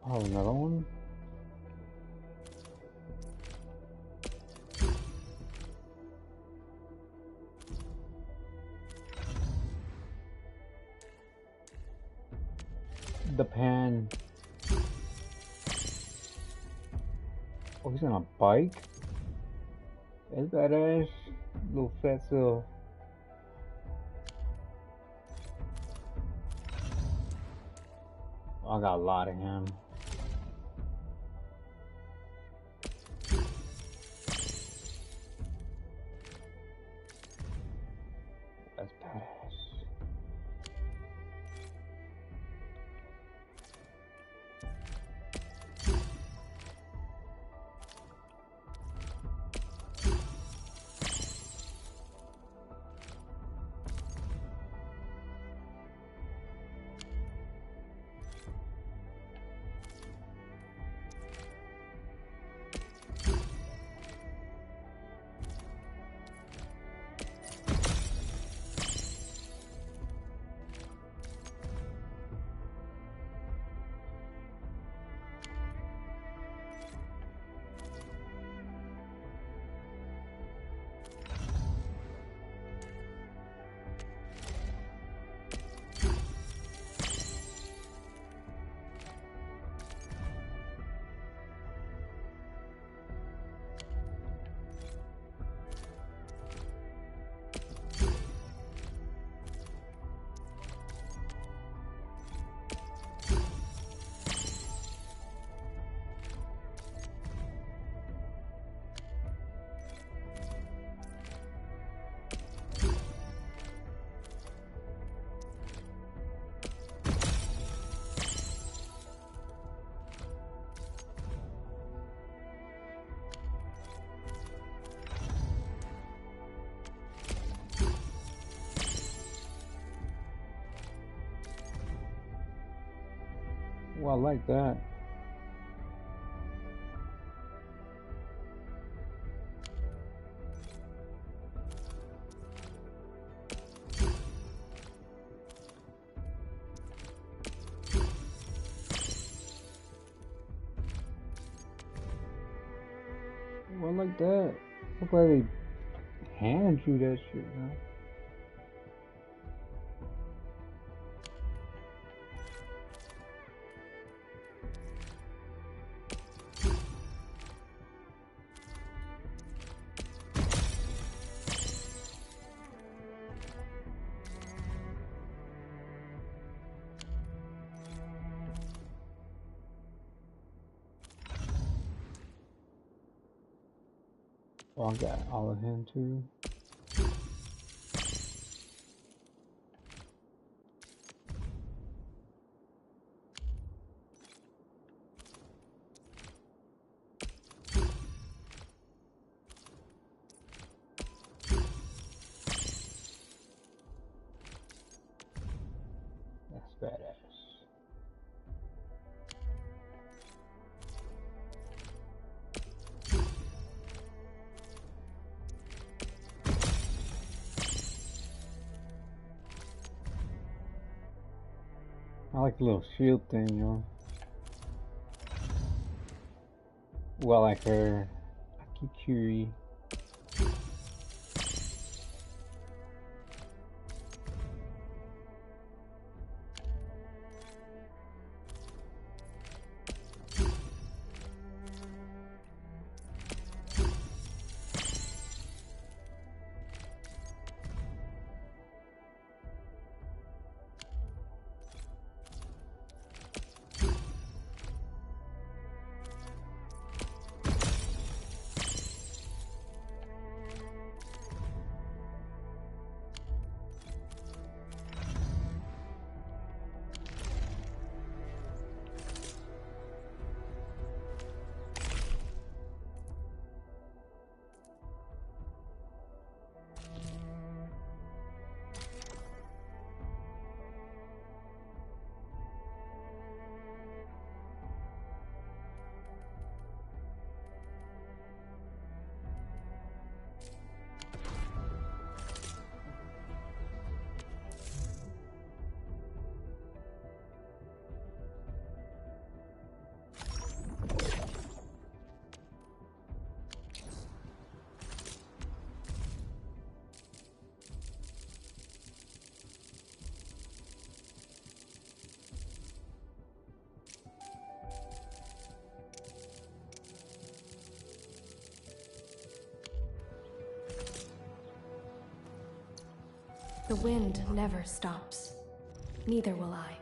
Oh, another one? The pan. Oh, he's on a bike? Is that ass? Little fatso. I got a lot of him. That's badass. Oh, I like that. Oh, I like that. Look like they hand you that shit, man. Oh, I got all of him too. That's badass. I like the little shield thing, yo. Well, I like her Akikiri. The wind never stops. Neither will I.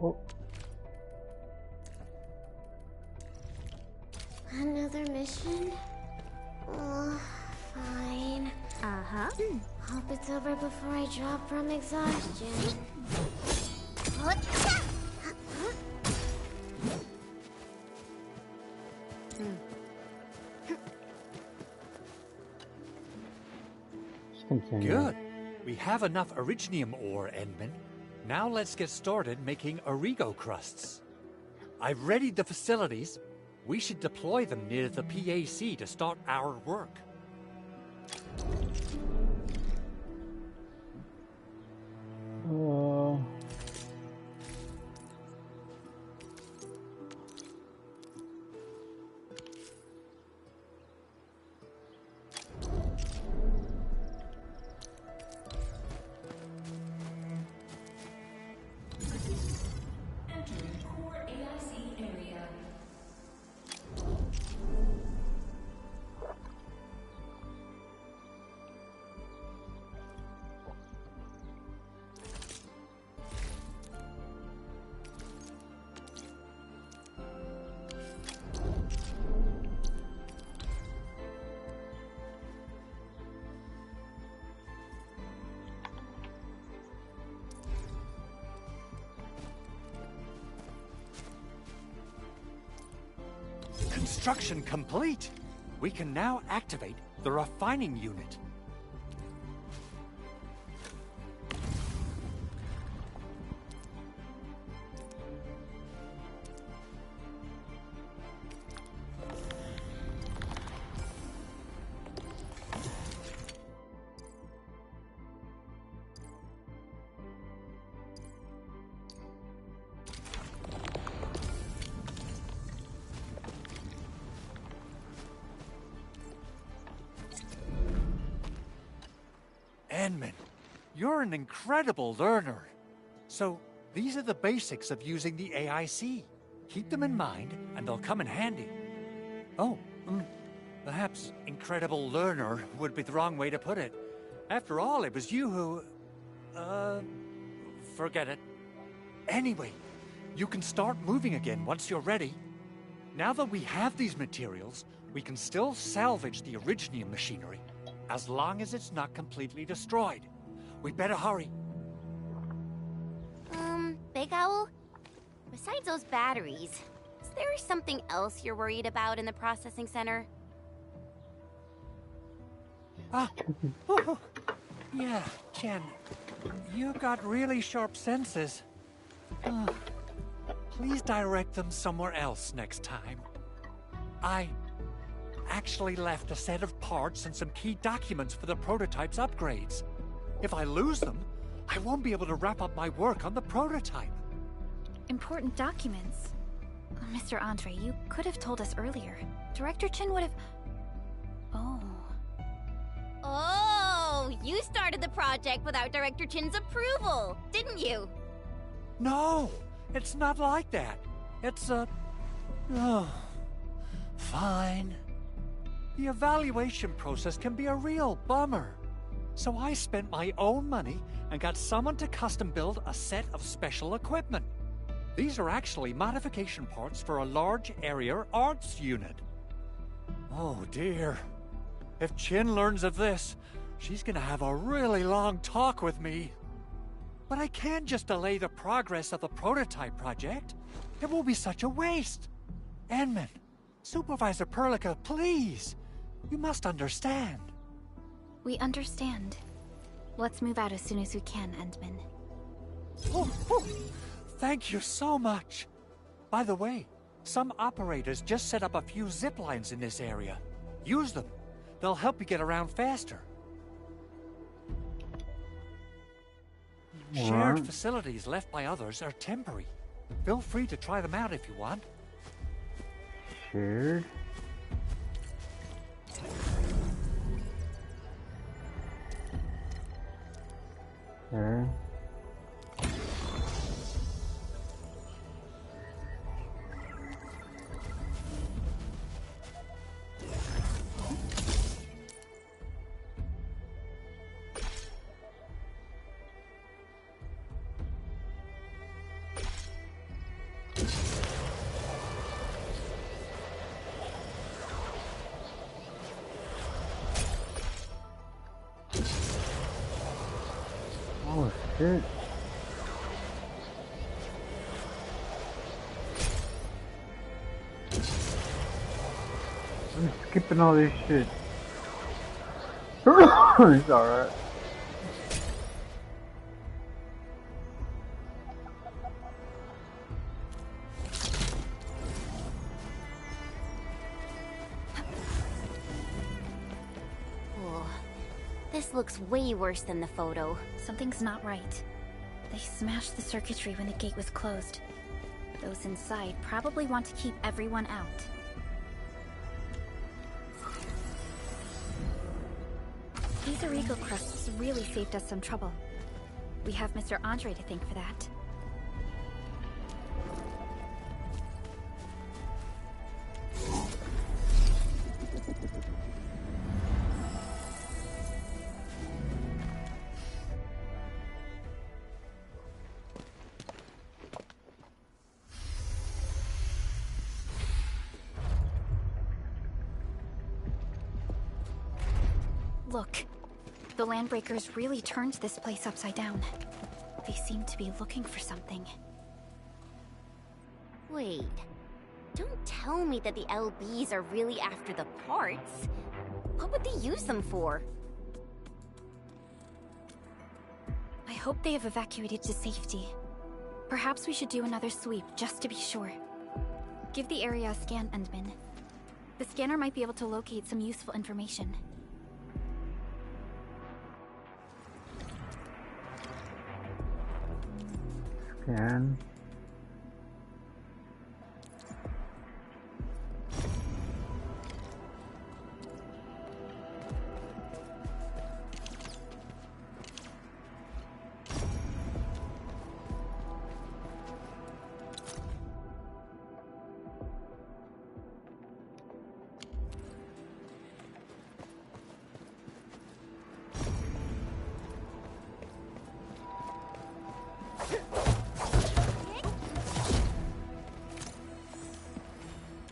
Oh. Another mission? Oh, fine. Uh-huh. Hope it's over before I drop from exhaustion. Good. We have enough Originium ore, Edmund. Now let's get started making Origo crusts. I've readied the facilities. We should deploy them near the PAC to start our work. Construction complete. We can now activate the refining unit. Edmund, you're an incredible learner. So, these are the basics of using the AIC. Keep them in mind, and they'll come in handy. Oh, perhaps incredible learner would be the wrong way to put it. After all, it was you who... forget it. Anyway, you can start moving again once you're ready. Now that we have these materials, we can still salvage the Originium machinery, as long as it's not completely destroyed. We better hurry. Big Owl? Besides those batteries, is there something else you're worried about in the processing center? Yeah, Chen. You got really sharp senses. Please direct them somewhere else next time. I actually left a set of parts and some key documents for the prototype's upgrades. If I lose them, I won't be able to wrap up my work on the prototype. Important documents? Mr. Andre, you could have told us earlier. Director Chin would have... Oh, you started the project without Director Chin's approval, didn't you? No, it's not like that. It's fine. The evaluation process can be a real bummer. So I spent my own money and got someone to custom build a set of special equipment. These are actually modification parts for a large area arts unit. Oh dear. If Chin learns of this, she's gonna have a really long talk with me. But I can't just delay the progress of the prototype project. It will be such a waste. Edmund, Supervisor Perlica, please. You must understand. We understand. Let's move out as soon as we can, Endman. Thank you so much. By the way, some operators just set up a few zip lines in this area. Use them. They'll help you get around faster. Shared facilities left by others are temporary. Feel free to try them out if you want. Shared? Okay. Oh shit. I'm skipping all this shit. It's alright. This looks way worse than the photo. Something's not right. They smashed the circuitry when the gate was closed. Those inside probably want to keep everyone out. These Origo crusts really saved us some trouble. We have Mr. Andre to thank for that. Look, the Landbreakers really turned this place upside down. They seem to be looking for something. Wait, Don't tell me that the LBs are really after the parts. What would they use them for? I hope they have evacuated to safety. Perhaps we should do another sweep, just to be sure. Give the area a scan, Endman. The scanner might be able to locate some useful information. Scan.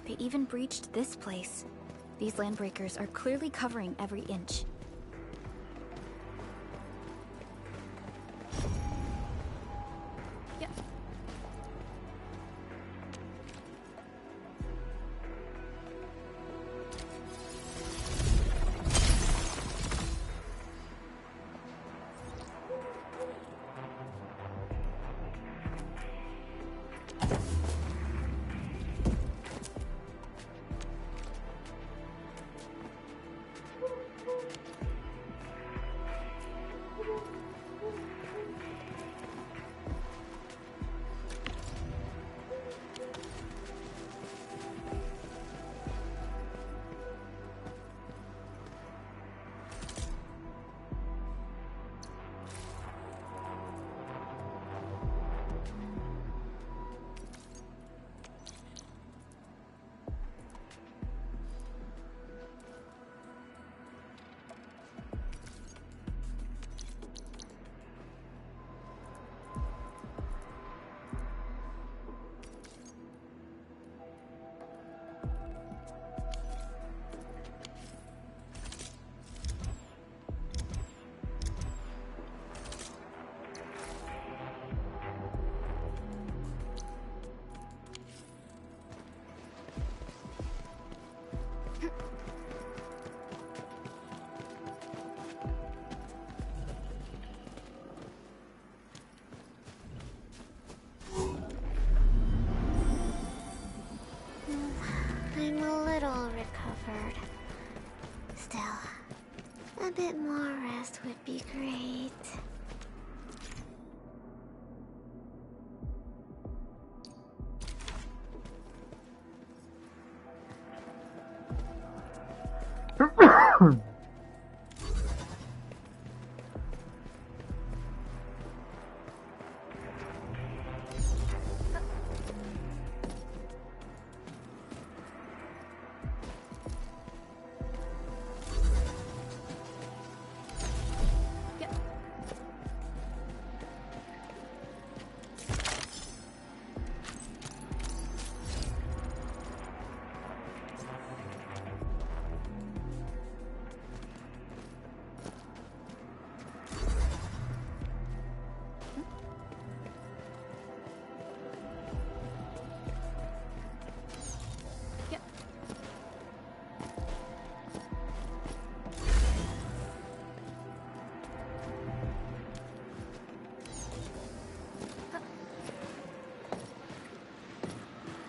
They even breached this place. These landbreakers are clearly covering every inch. Yep. I'm a little recovered. Still, a bit more rest would be great.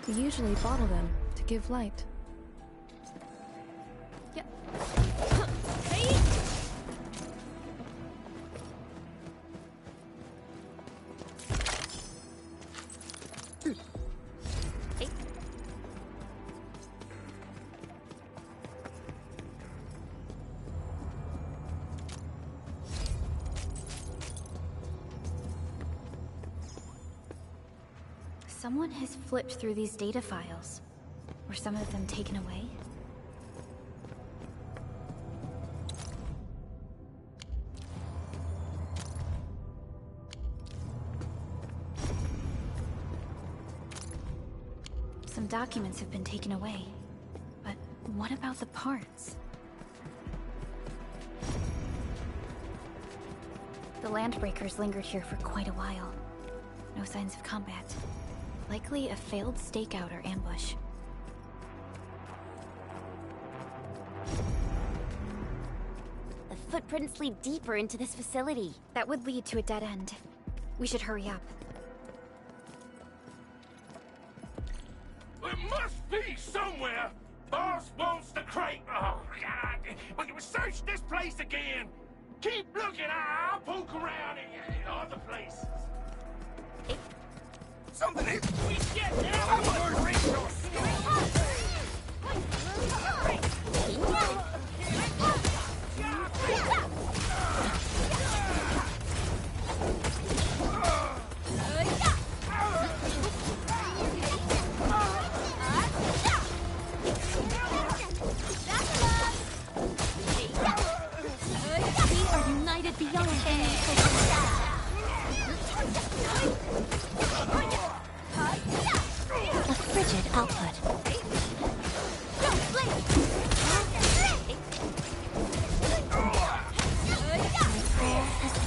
We usually bottle them to give light. Yep. Someone has flipped through these data files. Were some of them taken away? Some documents have been taken away. But what about the parts? The landbreakers lingered here for quite a while. No signs of combat. Likely a failed stakeout or ambush. footprints lead deeper into this facility. That would lead to a dead end. We should hurry up. There must be somewhere! Boss wants the crate! Oh, God! We can search this place again! Keep looking, I'll poke around in other places. Something is... We get now! Resource! We are united beyond any A frigid output.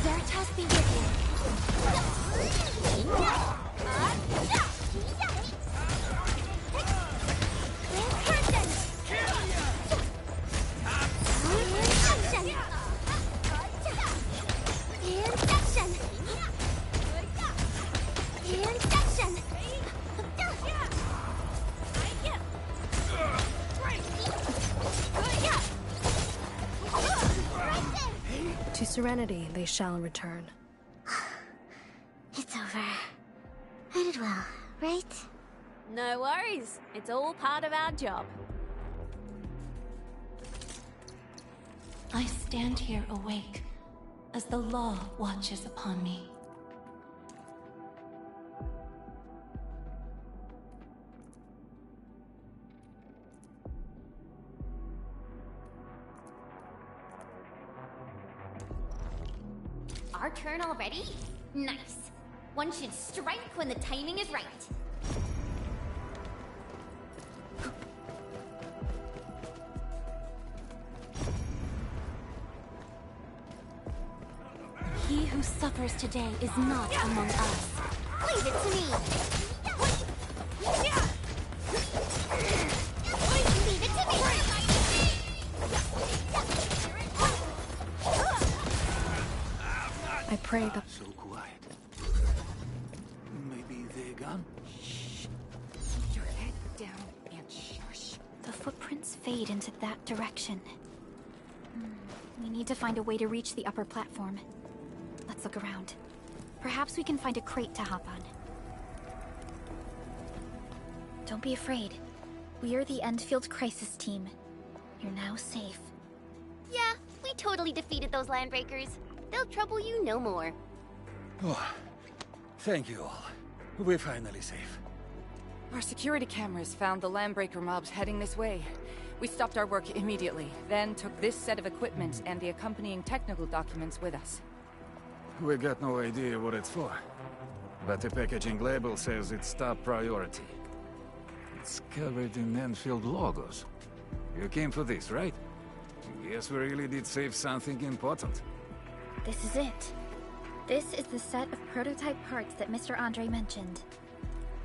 Veritas be with you. To Serenity they shall return. It's over. I did well, right? No worries. It's all part of our job. I stand here awake as the law watches upon me. Our turn already? Nice. One should strike when the timing is right. He who suffers today is not among us. Leave it to me! Leave it to me! I pray that... So quiet. Maybe they're gone? Shh. Keep your head down and shush. The footprints fade into that direction. We need to find a way to reach the upper platform. Let's look around. Perhaps we can find a crate to hop on. Don't be afraid. We are the Enfield Crisis Team. You're now safe. Yeah, we totally defeated those landbreakers. They'll trouble you no more. Oh, thank you all. We're finally safe. Our security cameras found the landbreaker mobs heading this way. We stopped our work immediately, then took this set of equipment and the accompanying technical documents with us. We got no idea what it's for, but the packaging label says it's top priority. It's covered in Enfield logos. You came for this, right? Guess we really did save something important. This is it. This is the set of prototype parts that Mr. Andre mentioned.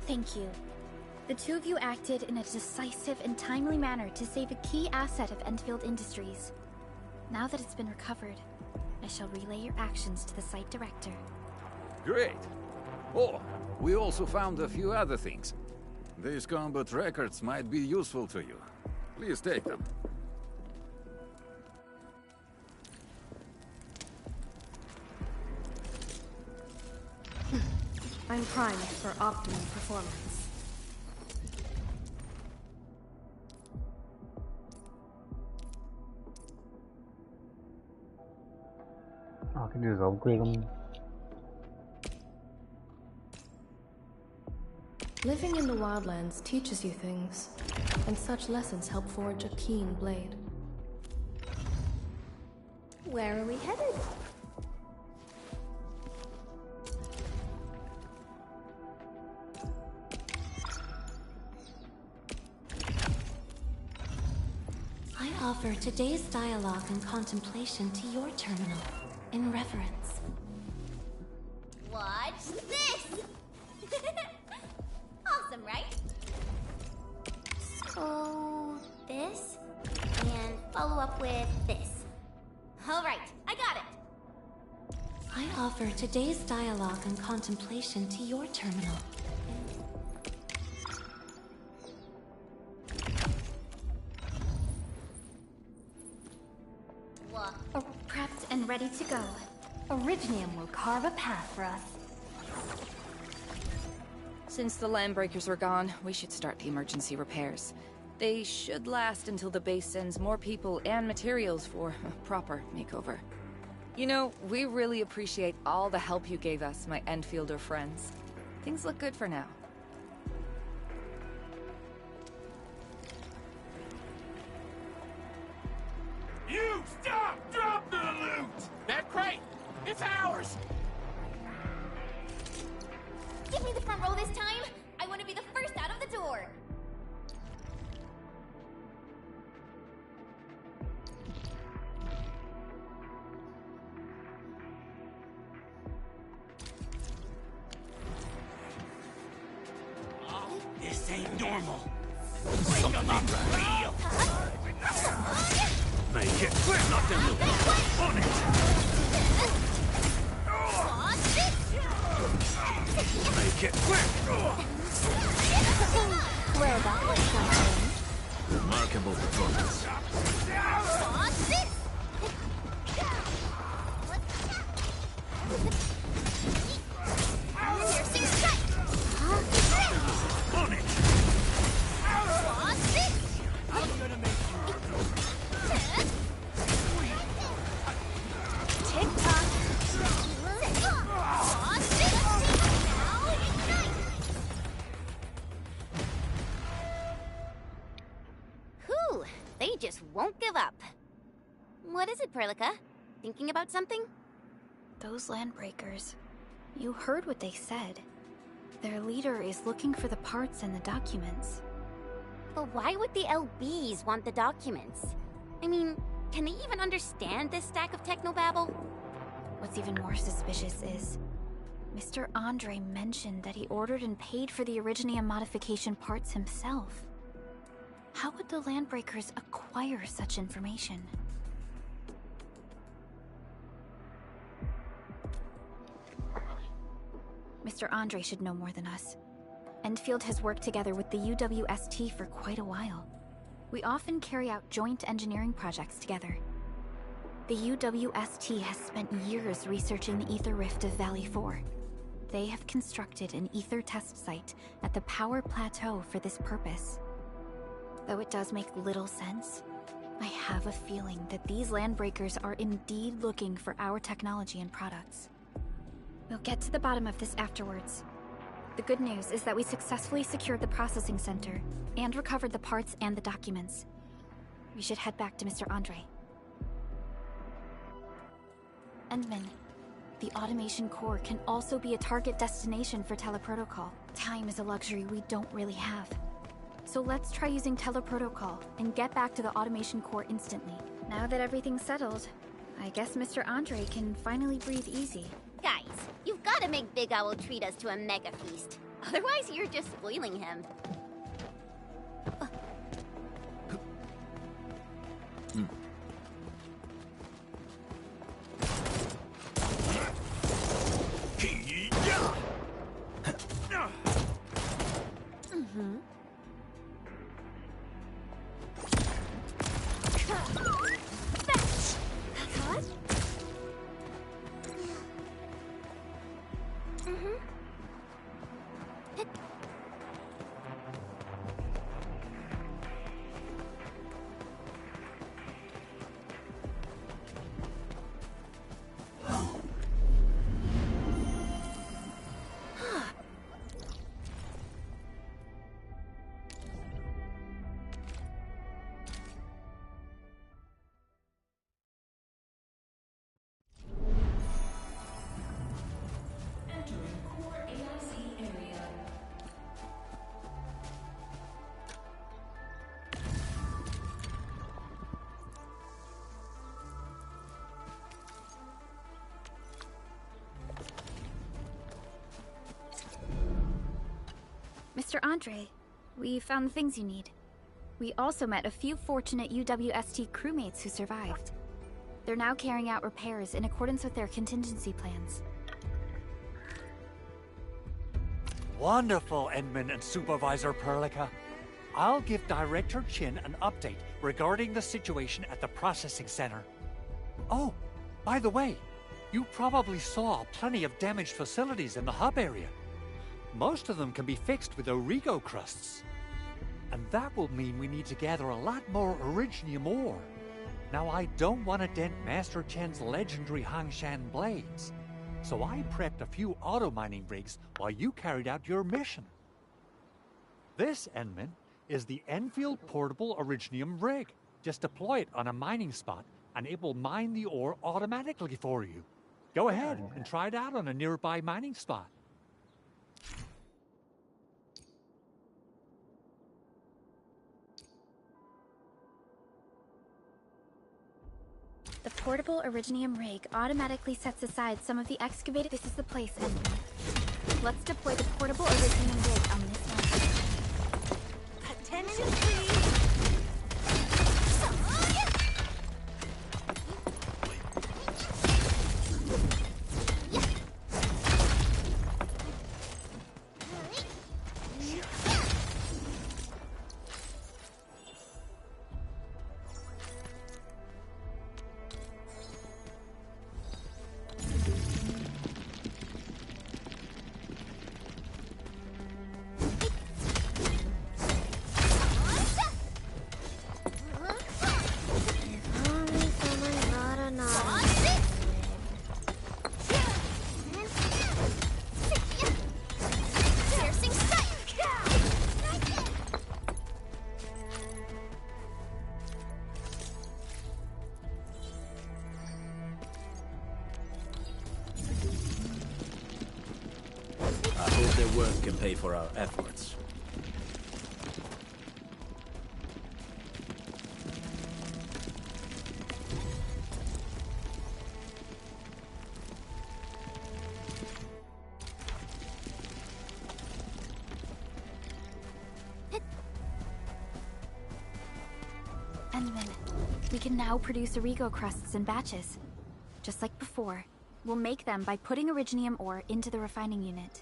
Thank you. The two of you acted in a decisive and timely manner to save a key asset of Enfield Industries. Now that it's been recovered, I shall relay your actions to the site director. Great! Oh, we also found a few other things. These combat records might be useful to you. Please take them. I'm primed for optimum performance. I can just upgrade them. Living in the wildlands teaches you things, and such lessons help forge a keen blade. Where are we headed? I offer today's dialogue and contemplation to your terminal, in reverence. Watch this! Awesome, right? So, this, and follow up with this. Alright, I got it! I offer today's dialogue and contemplation to your terminal. Prepped and ready to go. Originium will carve a path for us. Since the Landbreakers were gone, we should start the emergency repairs. They should last until the base sends more people and materials for a proper makeover. You know, we really appreciate all the help you gave us, my Enfielder friends. Things look good for now. You stop! Drop the loot! That crate! It's ours! Give me the front row this time! I want to be the first out of the door! This ain't normal. Wake 'em up for real! Make it quick! Nothing to on it! Make it quick! Well, that was something. Remarkable performance. Piercing strike! On it! I'm gonna make Tick-tock! Whew, they just won't give up. What is it, Perlica? Thinking about something? Those Landbreakers. You heard what they said. Their leader is looking for the parts and the documents. But why would the LBs want the documents? I mean, can they even understand this stack of technobabble? What's even more suspicious is... Mr. Andre mentioned that he ordered and paid for the Originium modification parts himself. How would the Landbreakers acquire such information? Mr. Andre should know more than us. Enfield has worked together with the UWST for quite a while. We often carry out joint engineering projects together. The UWST has spent years researching the ether rift of Valley 4. They have constructed an ether test site at the Power Plateau for this purpose. Though it does make little sense, I have a feeling that these Landbreakers are indeed looking for our technology and products. We'll get to the bottom of this afterwards. The good news is that we successfully secured the processing center and recovered the parts and the documents. We should head back to Mr. Andre. Endman, the automation core can also be a target destination for teleprotocol. Time is a luxury we don't really have. So let's try using teleprotocol and get back to the automation core instantly. Now that everything's settled, I guess Mr. Andre can finally breathe easy. Guys, you've got to make Big Owl treat us to a mega feast. Otherwise, you're just spoiling him. Mm-hmm. Fetch! Cut? Mm-hmm. Mr. Andre, we found the things you need. We also met a few fortunate UWST crewmates who survived. They're now carrying out repairs in accordance with their contingency plans. Wonderful, Edmund and Supervisor Perlica. I'll give Director Chin an update regarding the situation at the processing center. Oh, by the way, you probably saw plenty of damaged facilities in the hub area. Most of them can be fixed with Origo crusts. And that will mean we need to gather a lot more Originium ore. Now, I don't want to dent Master Chen's legendary Hangshan blades, so I prepped a few auto-mining rigs while you carried out your mission. This, Enman, is the Enfield Portable Originium rig. Just deploy it on a mining spot, and it will mine the ore automatically for you. Go ahead and try it out on a nearby mining spot. The portable Originium rig automatically sets aside some of the excavated... This is the place, Enman. Let's deploy the portable Originium rig on this one. Attention, please! Can pay for our efforts. Enman, we can now produce Origo crusts in batches. Just like before, we'll make them by putting Originium ore into the refining unit.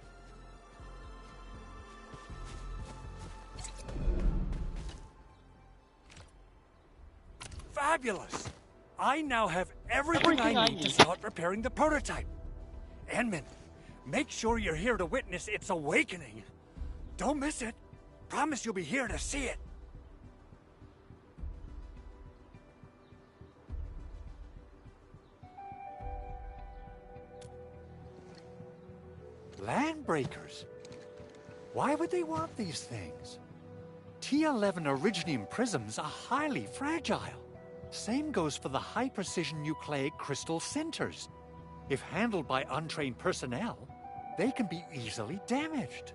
Fabulous! I now have everything I need to start preparing the prototype. Enman, make sure you're here to witness its awakening. Don't miss it. Promise you'll be here to see it. Landbreakers? Why would they want these things? T11 Originium prisms are highly fragile. Same goes for the high-precision nucleic crystal centers. If handled by untrained personnel, they can be easily damaged.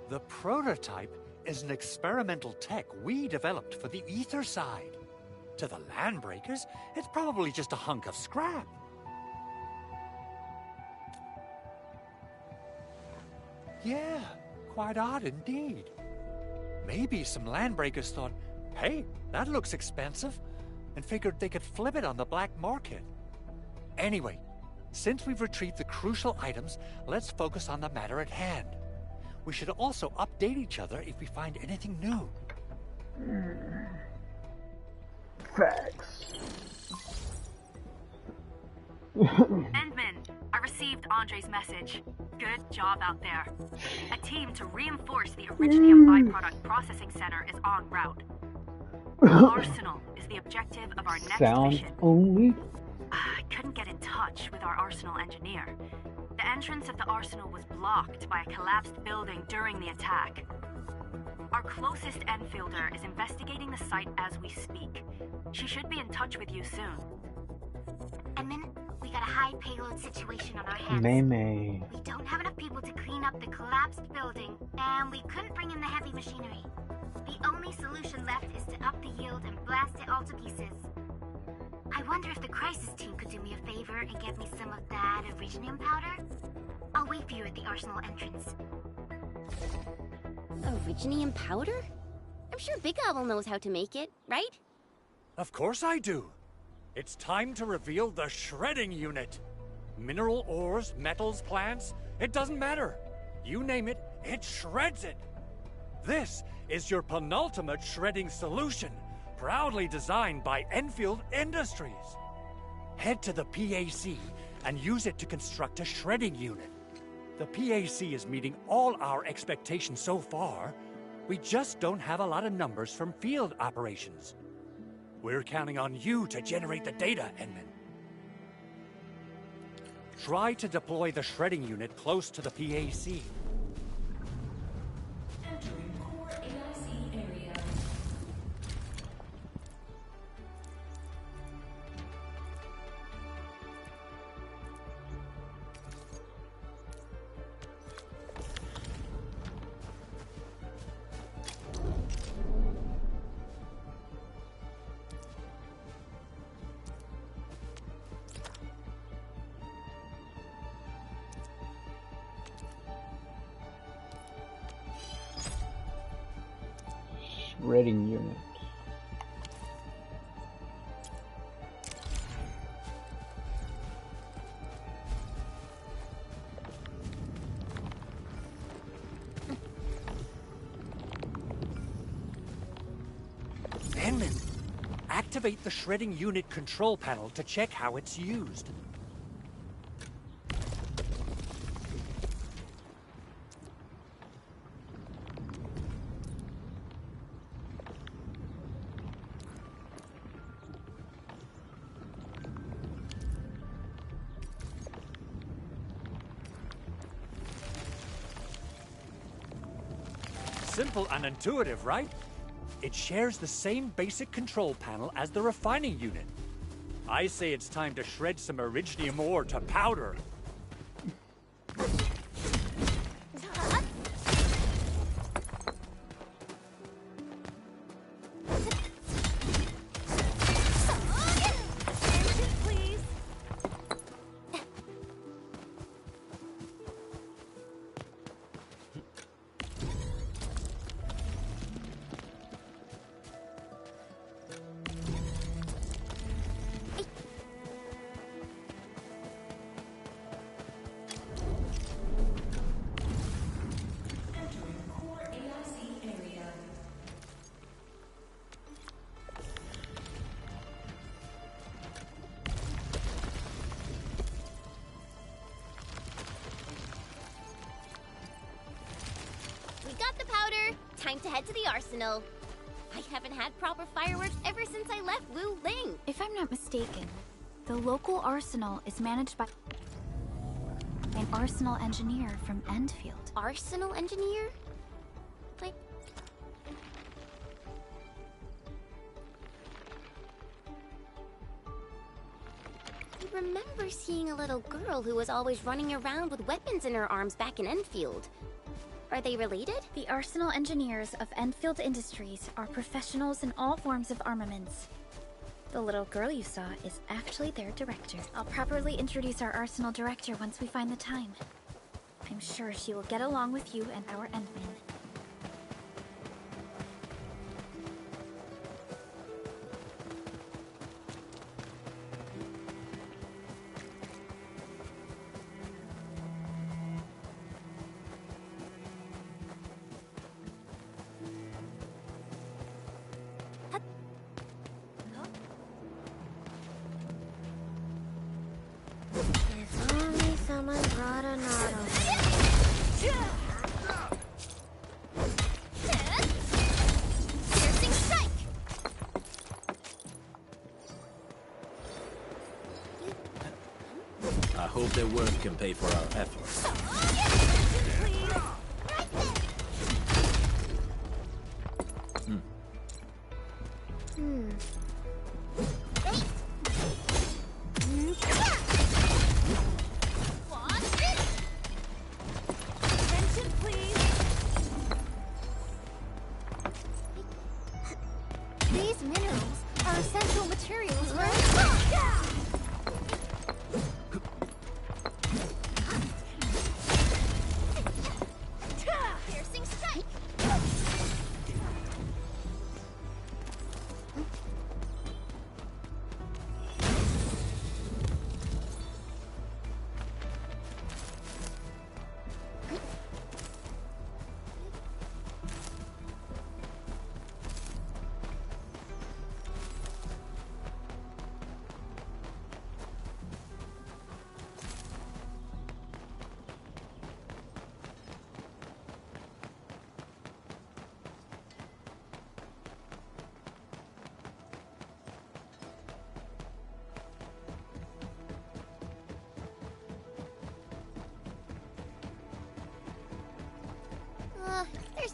The prototype is an experimental tech we developed for the ether side. To the Landbreakers, it's probably just a hunk of scrap. Yeah, quite odd indeed. Maybe some Landbreakers thought, hey, that looks expensive, and figured they could flip it on the black market. Anyway, since we've retrieved the crucial items, let's focus on the matter at hand. We should also update each other if we find anything new. Facts. Endman, I received Andre's message. Good job out there. A team to reinforce the Originium byproduct processing center is en route. Arsenal is the objective of our next mission. Only? I couldn't get in touch with our Arsenal engineer. The entrance of the Arsenal was blocked by a collapsed building during the attack. Our closest Enfielder is investigating the site as we speak. She should be in touch with you soon. Edmund, we got a high payload situation on our hands. May. We don't have enough people to clean up the collapsed building, and we couldn't bring in the heavy machinery. The only solution left is to up the yield and blast it all to pieces. I wonder if the crisis team could do me a favor and get me some of that Originium powder? I'll wait for you at the Arsenal entrance. Originium powder? I'm sure Big Owl knows how to make it, right? Of course I do. It's time to reveal the shredding unit. Mineral ores, metals, plants, it doesn't matter. You name it, it shreds it. This is your penultimate shredding solution, proudly designed by Enfield Industries. Head to the PAC and use it to construct a shredding unit. The PAC is meeting all our expectations so far. We just don't have a lot of numbers from field operations. We're counting on you to generate the data, Edmund. Try to deploy the shredding unit close to the PAC. Entering core AIC area. Shredding unit. Edmund, activate the shredding unit control panel to check how it's used. Simple and intuitive, right? It shares the same basic control panel as the refining unit. I say it's time to shred some Originium ore to powder. Time to head to the arsenal. I haven't had proper fireworks ever since I left Wu Ling. If I'm not mistaken, the local arsenal is managed by an arsenal engineer from Enfield. Arsenal engineer? Like... I remember seeing a little girl who was always running around with weapons in her arms back in Enfield. Are they related? The arsenal engineers of Enfield Industries are professionals in all forms of armaments. The little girl you saw is actually their director. I'll properly introduce our arsenal director once we find the time. I'm sure she will get along with you and our Endman. If only someone brought an auto. Piercing strike! I hope their work can pay for our efforts. These minerals are essential materials, right? Piercing strike!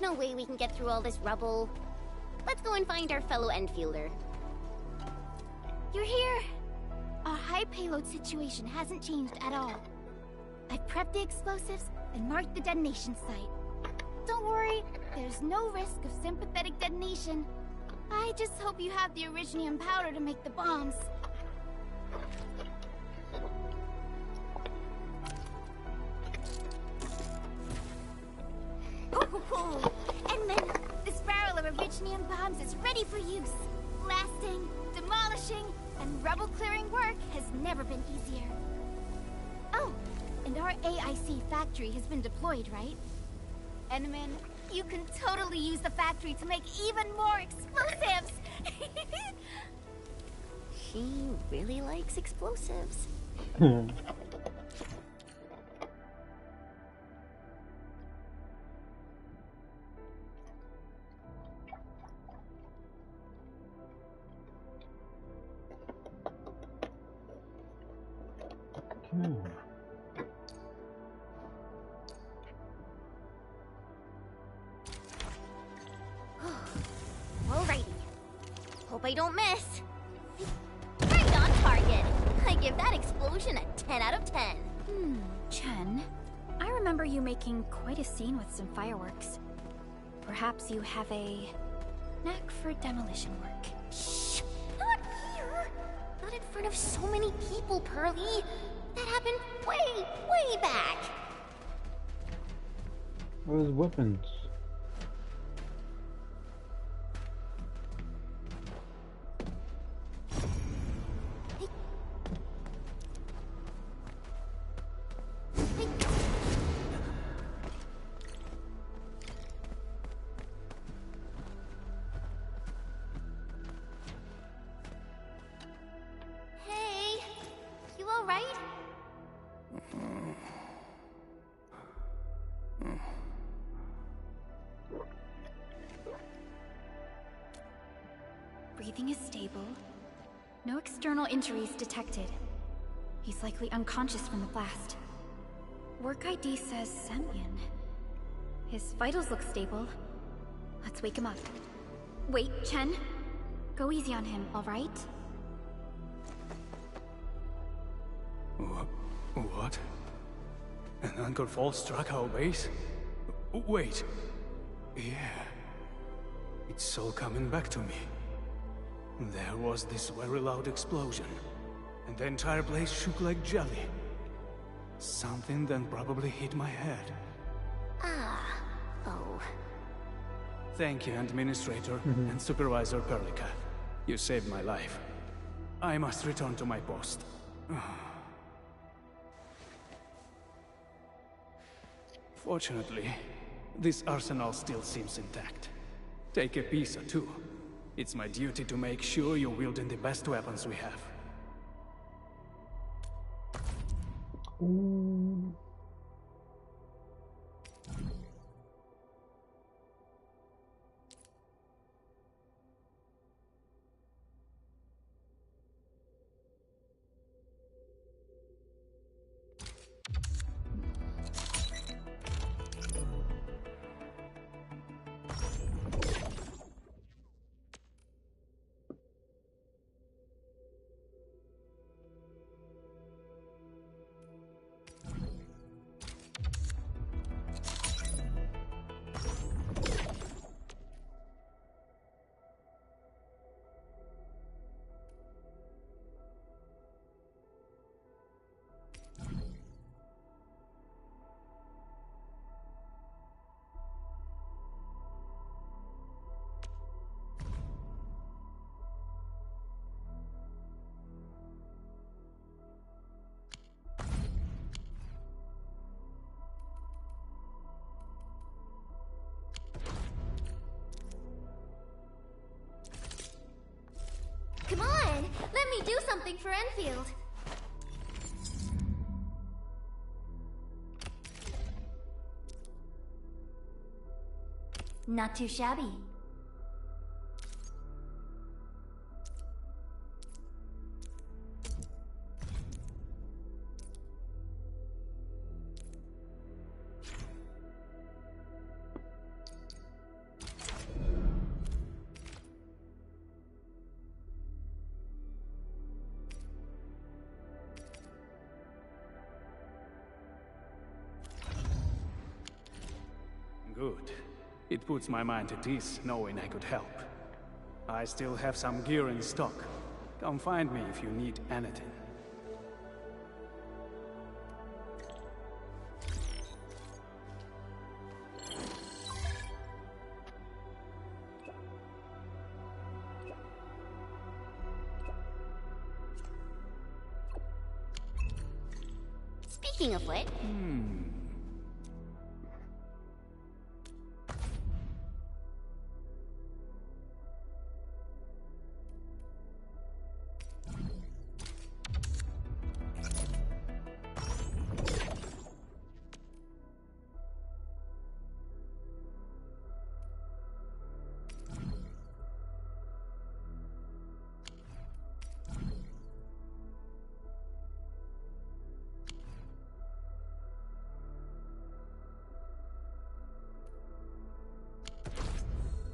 There's no way we can get through all this rubble. Let's go and find our fellow Enfielder. You're here! Our high payload situation hasn't changed at all. I've prepped the explosives and marked the detonation site. Don't worry, there's no risk of sympathetic detonation. I just hope you have the Originium powder to make the bombs. Ooh, and then this barrel of Originium bombs is ready for use. Blasting, demolishing, and rubble-clearing work has never been easier. Oh, and our AIC factory has been deployed, right? Enman, you can totally use the factory to make even more explosives! She really likes explosives. Alrighty. Hope I don't miss. Right on target. I give that explosion a 10 out of 10. Chen, I remember you making quite a scene with some fireworks. Perhaps you have a knack for demolition work. Shh! Not here! Not in front of so many people, Pearly. That happened way, way back. Where's weapons? Hey, you alright? Breathing is stable. No external injuries detected. He's likely unconscious from the blast. Work ID says Semyon. His vitals look stable. Let's wake him up. Wait, Chen. Go easy on him, alright? What? An anchor fall struck our base? Wait. Yeah. It's all coming back to me. There was this very loud explosion, and the entire place shook like jelly. Something then probably hit my head. Oh. Thank you, Administrator and Supervisor Perlica. You saved my life. I must return to my post. Fortunately, this arsenal still seems intact. Take a piece or two. It's my duty to make sure you're wielding the best weapons we have. Come on, let me do something for Enfield. Not too shabby. Good. It puts my mind at ease knowing I could help. I still have some gear in stock. Come find me if you need anything. Speaking of which...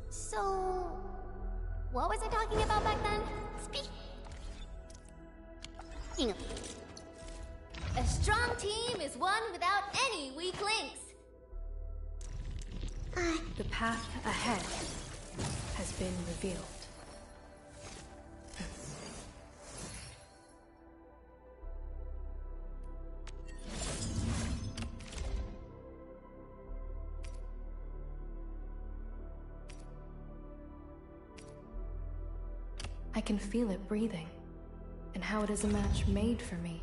So... what was I talking about back then? Speaking of... A strong team is one without any weak links. The path ahead has been revealed. I can feel it breathing, and how it is a match made for me.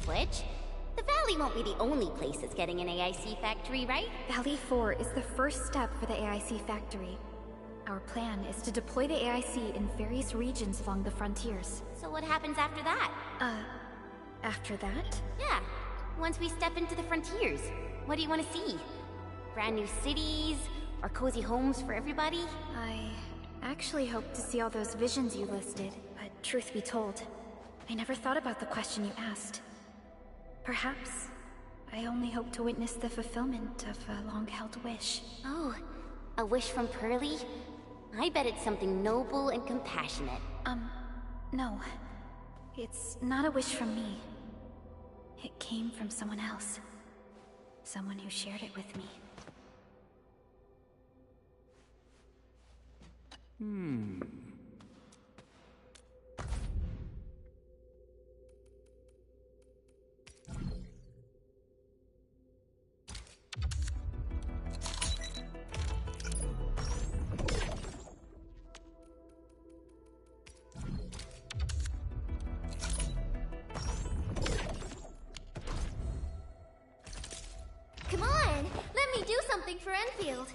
Which? The Valley won't be the only place that's getting an AIC factory, right? Valley 4 is the first step for the AIC factory. Our plan is to deploy the AIC in various regions along the frontiers. So what happens after that? After that? Yeah, once we step into the frontiers. What do you want to see? Brand new cities? Or cozy homes for everybody? I actually hoped to see all those visions you listed, but truth be told, I never thought about the question you asked. Perhaps I only hope to witness the fulfillment of a long-held wish. Oh, a wish from Pearly? I bet it's something noble and compassionate. No. It's not a wish from me. It came from someone else. Someone who shared it with me. Come on, let me do something for Enfield.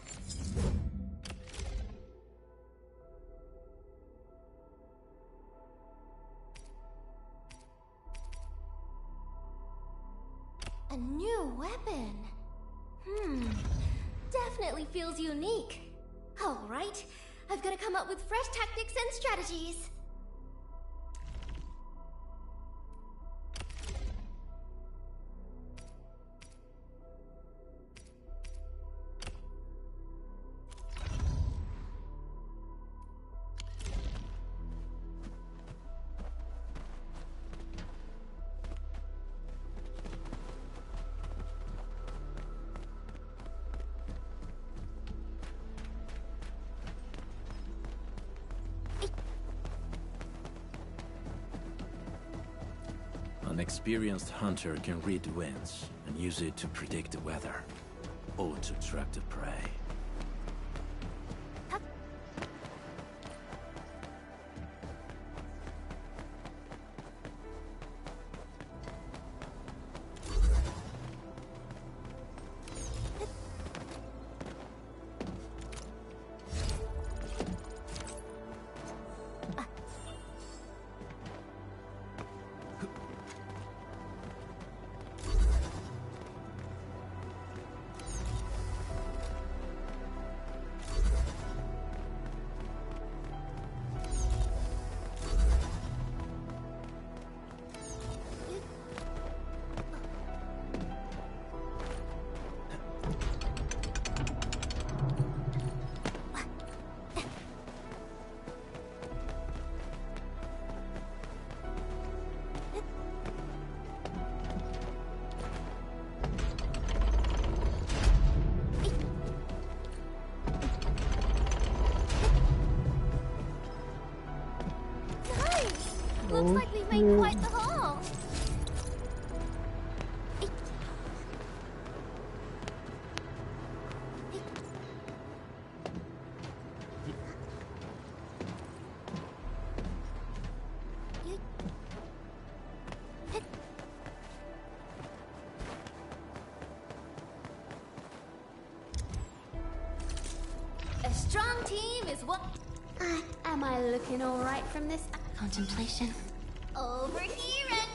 A new weapon. Definitely feels unique. All right, I've got to come up with fresh tactics and strategies. An experienced hunter can read the winds and use it to predict the weather, or to track the prey. Looks like we've made quite the haul. A strong team is what... am I looking all right from this contemplation? Over here, Edmund!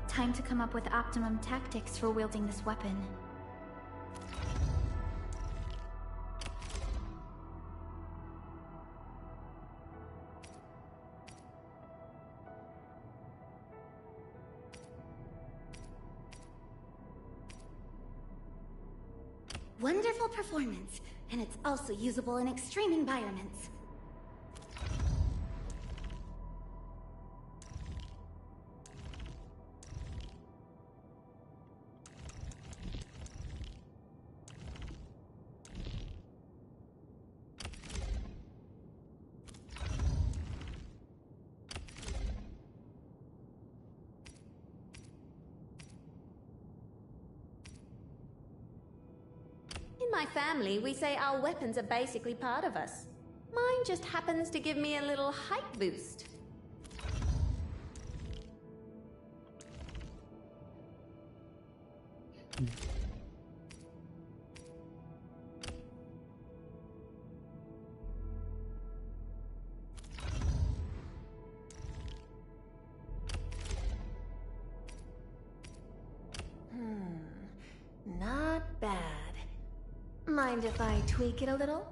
Time to come up with optimum tactics for wielding this weapon. Wonderful performance, and it's also usable in extreme environments. In my family, we say our weapons are basically part of us. Mine just happens to give me a little height boost. Not bad. Mind if I tweak it a little?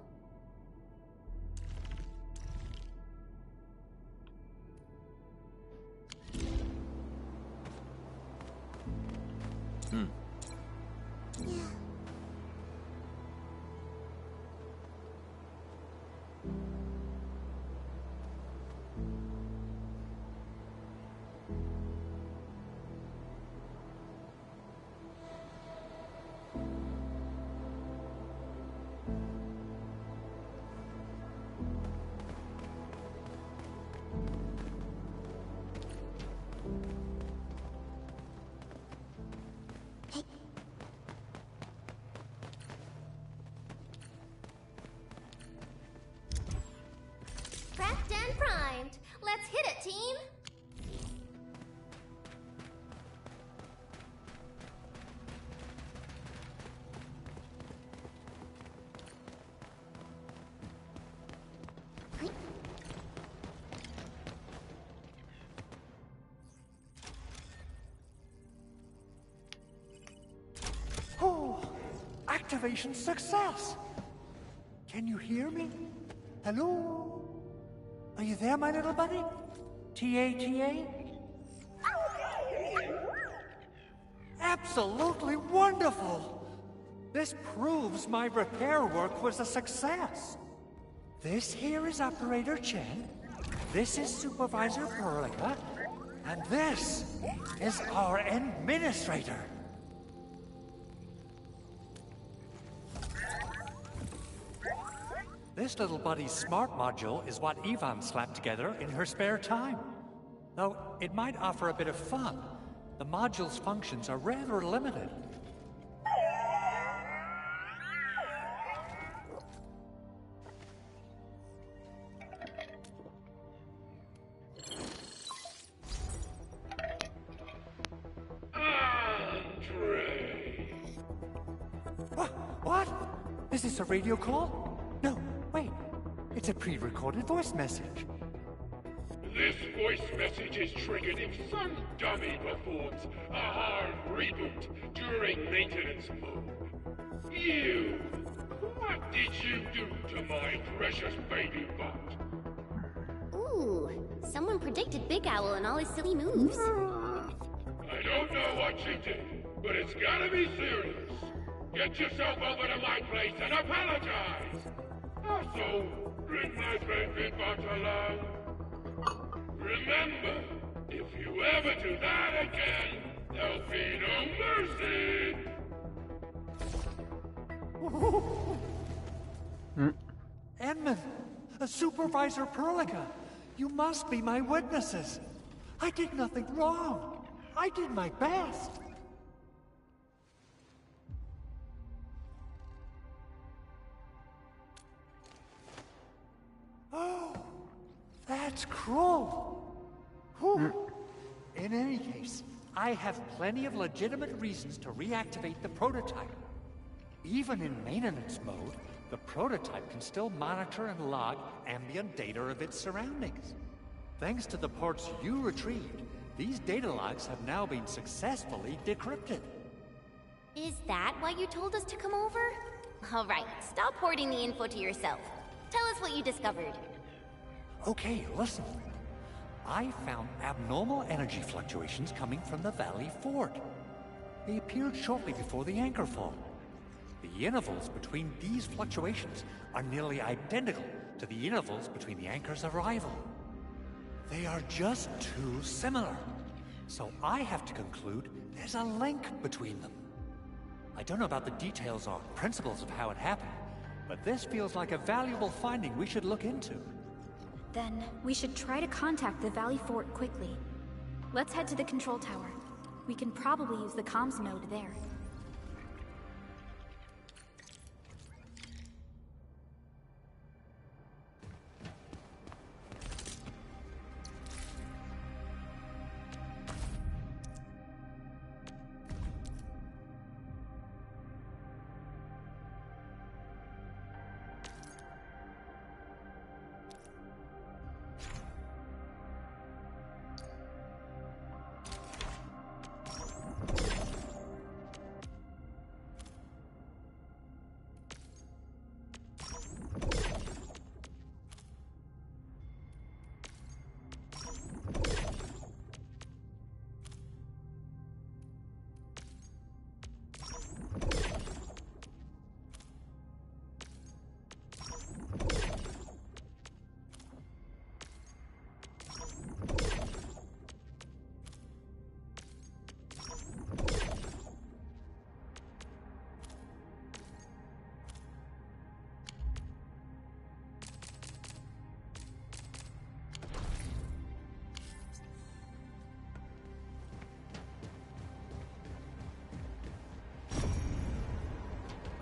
Prepped and primed. Let's hit it, team! Oh, activation success! Can you hear me? Hello? Are you there, my little buddy? T-A-T-A? Absolutely wonderful! This proves my repair work was a success. This here is Operator Chen, this is Supervisor Perlica, and this is our Administrator. This little buddy's smart module is what Ivan slapped together in her spare time. Though it might offer a bit of fun, the module's functions are rather limited. What? Is this a radio call? No, wait. It's a pre-recorded voice message. This voice message is triggered if some dummy performs a hard reboot during maintenance mode. You! What did you do to my precious baby bot? Ooh, someone predicted Big Owl and all his silly moves. I don't know what you did, but it's gotta be serious. Get yourself over to my place and apologize. Also, drink my favorite bottle. Remember, if you ever do that again, there'll be no mercy. Edmund, Supervisor Perlica, you must be my witnesses. I did nothing wrong. I did my best. Oh, that's cruel. Whew. In any case, I have plenty of legitimate reasons to reactivate the prototype. Even in maintenance mode, the prototype can still monitor and log ambient data of its surroundings. Thanks to the parts you retrieved, these data logs have now been successfully decrypted. Is that why you told us to come over? Alright, stop hoarding the info to yourself. Tell us what you discovered. Okay, listen. I found abnormal energy fluctuations coming from the Valley Fort. They appeared shortly before the anchor fall. The intervals between these fluctuations are nearly identical to the intervals between the anchor's arrival. They are just too similar. So I have to conclude there's a link between them. I don't know about the details or principles of how it happened, but this feels like a valuable finding we should look into. Then, we should try to contact the Valley Fort quickly. Let's head to the control tower. We can probably use the comms node there.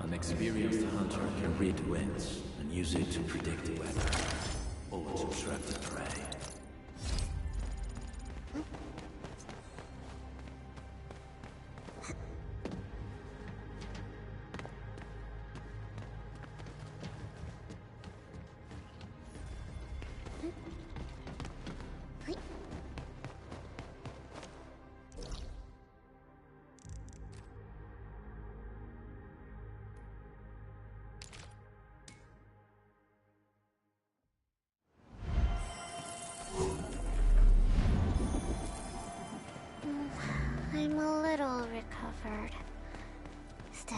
An experienced hunter can read winds and use it to predict the weather, or to trap the prey. I'm a little recovered. Still,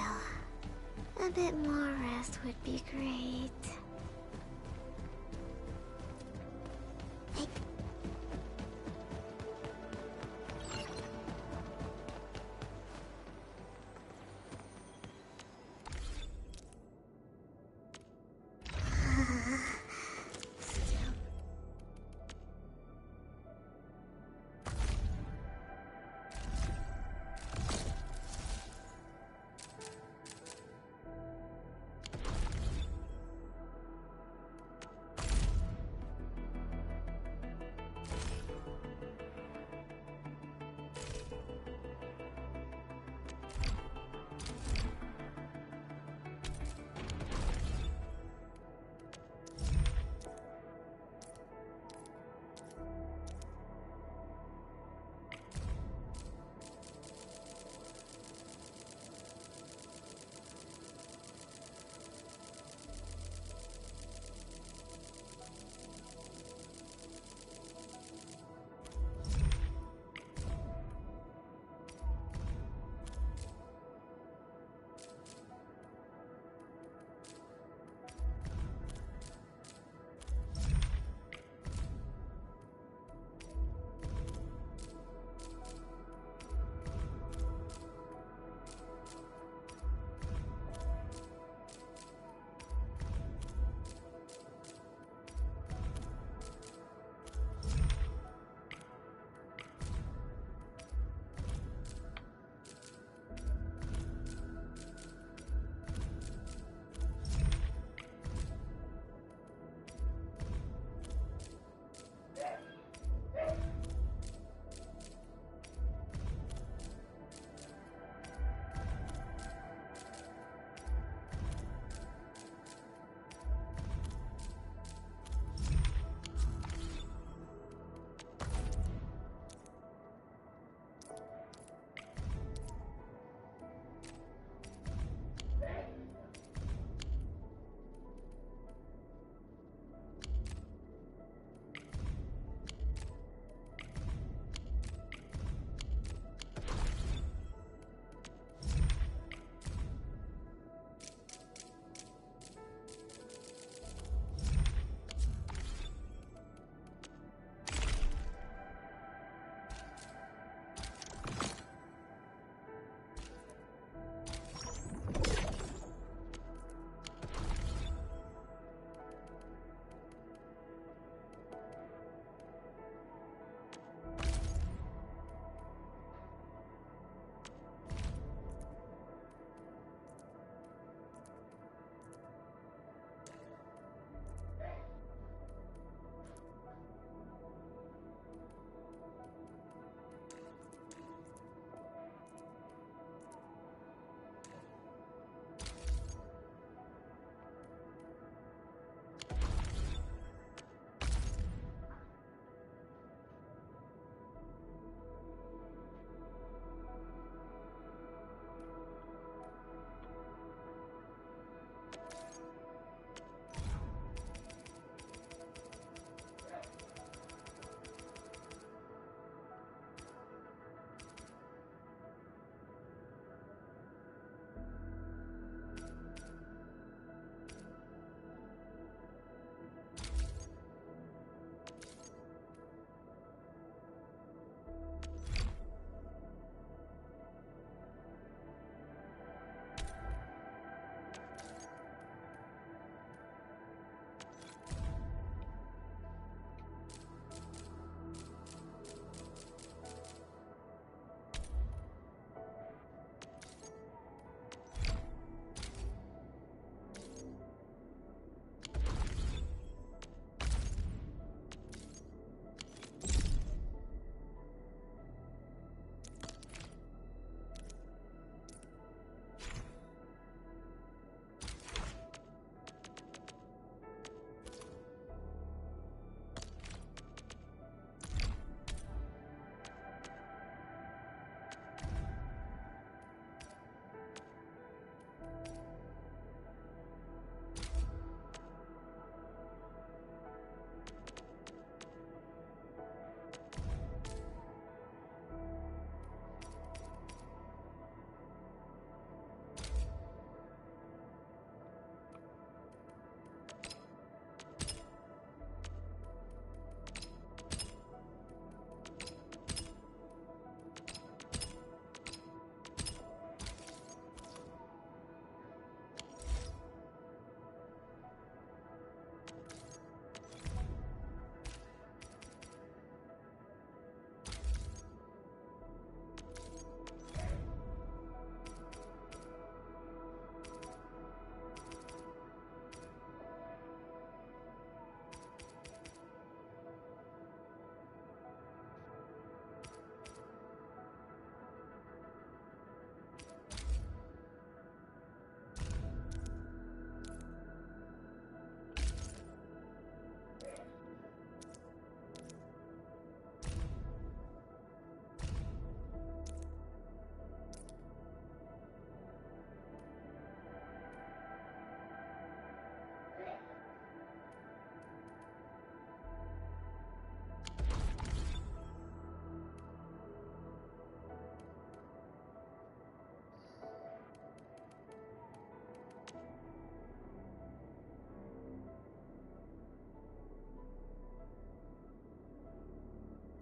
a bit more rest would be great.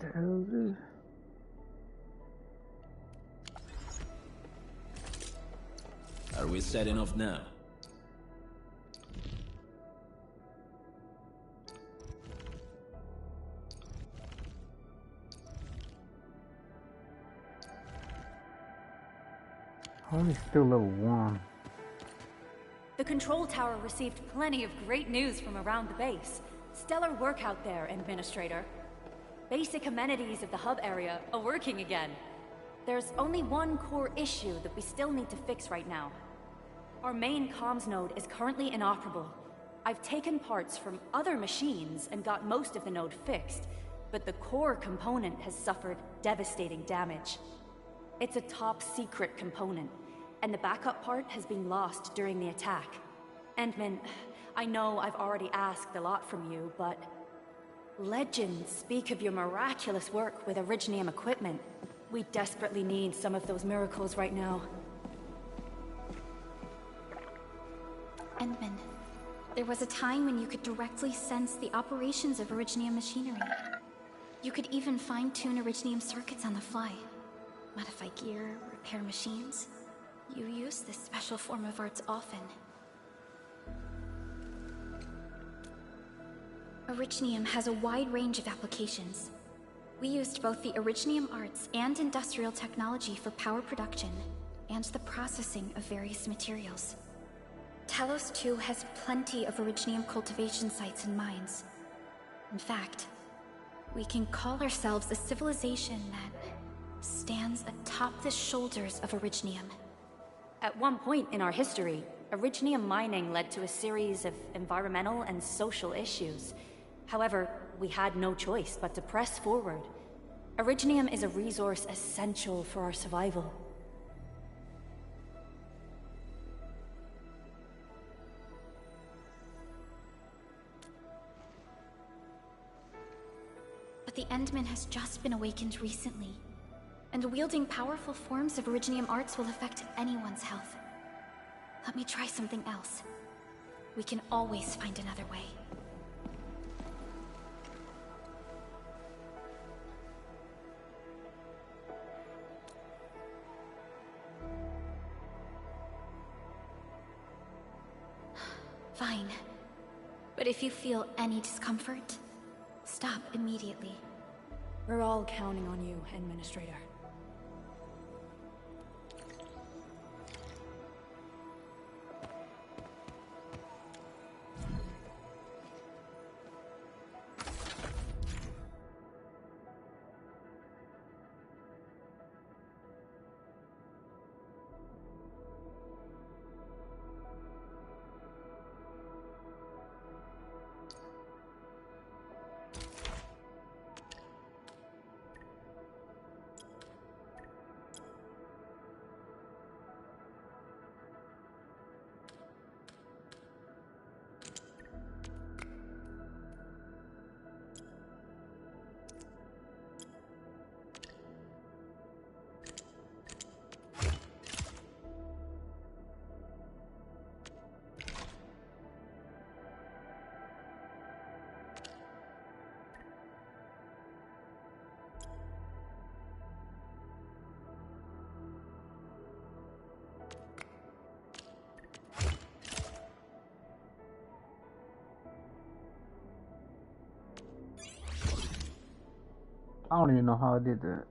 the hell is this? Are we setting off now? Only still level 1. The control tower received plenty of great news from around the base. Stellar work out there, Administrator. Basic amenities of the hub area are working again. There's only one core issue that we still need to fix right now. Our main comms node is currently inoperable. I've taken parts from other machines and got most of the node fixed, but the core component has suffered devastating damage. It's a top-secret component, and the backup part has been lost during the attack. Endman, I know I've already asked a lot from you, but legends speak of your miraculous work with Originium equipment. We desperately need some of those miracles right now. Endman, there was a time when you could directly sense the operations of Originium machinery. You could even fine-tune Originium circuits on the fly. Modify gear, repair machines. You use this special form of arts often. Originium has a wide range of applications. We used both the Originium arts and industrial technology for power production, and the processing of various materials. Telos 2 has plenty of Originium cultivation sites and mines. In fact, we can call ourselves a civilization that stands atop the shoulders of Originium. At one point in our history, Originium mining led to a series of environmental and social issues. However, we had no choice but to press forward. Originium is a resource essential for our survival. But the Endman has just been awakened recently, and wielding powerful forms of Originium arts will affect anyone's health. Let me try something else. We can always find another way. Fine. But if you feel any discomfort, stop immediately. We're all counting on you, Administrator. I don't even know how I did that.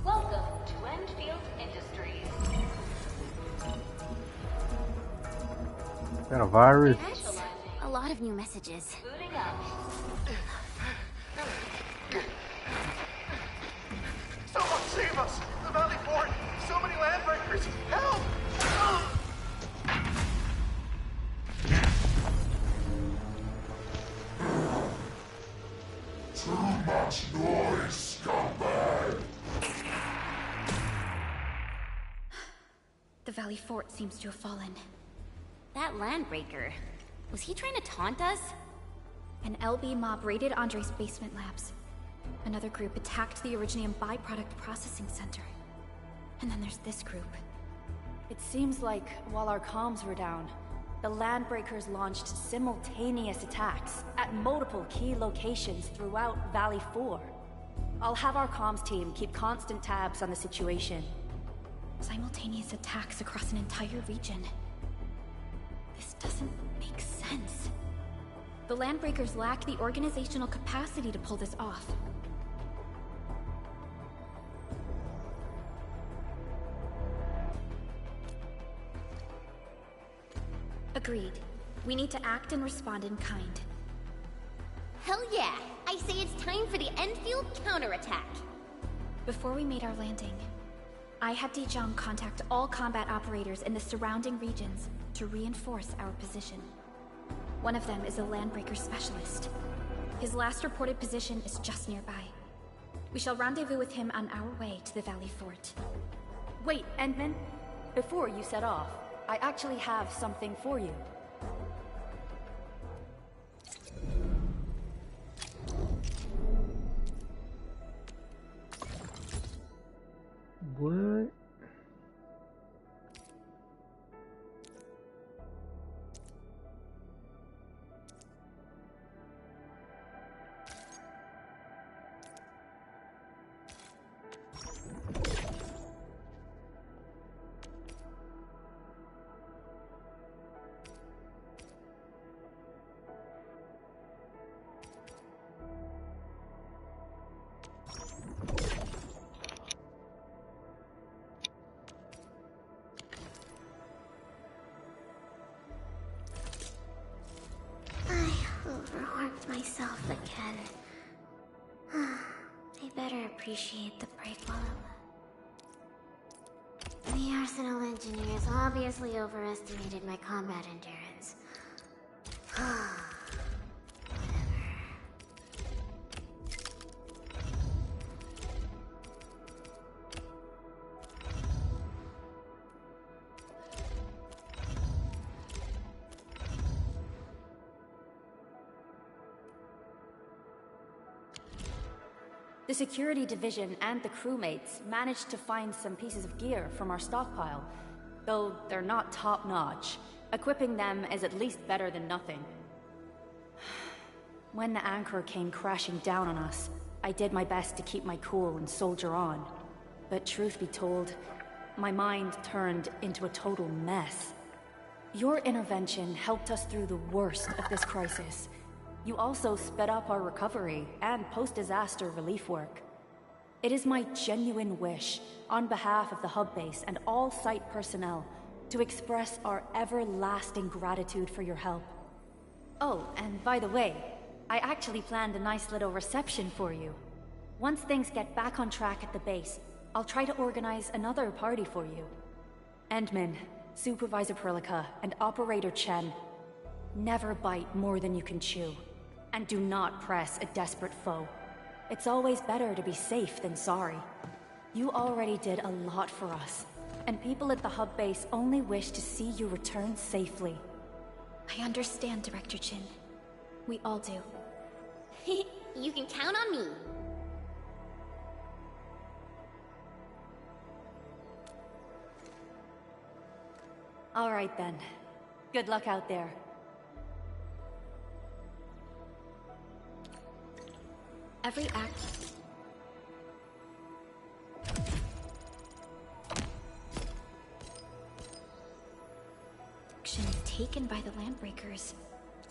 Welcome to Enfield Industries. Is that a virus? A lot of new messages. Booting up. Someone save us! The Valley Fort! So many landbreakers! Help! Too much noise, scumbag! The Valley Fort seems to have fallen. That landbreaker, was he trying to taunt us? An LB mob raided Andre's basement labs. Another group attacked the Originium byproduct processing center. And then there's this group. It seems like while our comms were down, The Landbreakers launched simultaneous attacks at multiple key locations throughout Valley 4. I'll have our comms team keep constant tabs on the situation. Simultaneous attacks across an entire region. This doesn't make sense. The Landbreakers lack the organizational capacity to pull this off. Agreed. We need to act and respond in kind. Hell yeah! I say it's time for the Enfield counterattack! Before we made our landing, I had Dijong contact all combat operators in the surrounding regions to reinforce our position. One of them is a Landbreaker specialist. His last reported position is just nearby. We shall rendezvous with him on our way to the Valley Fort. Wait, Endman. Before you set off, I actually have something for you. What? Overworked myself again. I better appreciate the break while it lasts. The Arsenal engineers obviously overestimated my combat endurance. The security division and the crewmates managed to find some pieces of gear from our stockpile, though they're not top-notch. Equipping them is at least better than nothing. When the anchor came crashing down on us, I did my best to keep my cool and soldier on. But truth be told, my mind turned into a total mess. Your intervention helped us through the worst of this crisis. You also sped up our recovery and post-disaster relief work. It is my genuine wish, on behalf of the hub base and all site personnel, to express our everlasting gratitude for your help. Oh, and by the way, I actually planned a nice little reception for you. Once things get back on track at the base, I'll try to organize another party for you. Endman, Supervisor Perlica, and Operator Chen, never bite more than you can chew. And do not press a desperate foe. It's always better to be safe than sorry. You already did a lot for us, and people at the hub base only wish to see you return safely. I understand, Director Chin. We all do. You can count on me. All right then. Good luck out there. Every act... action taken by the Landbreakers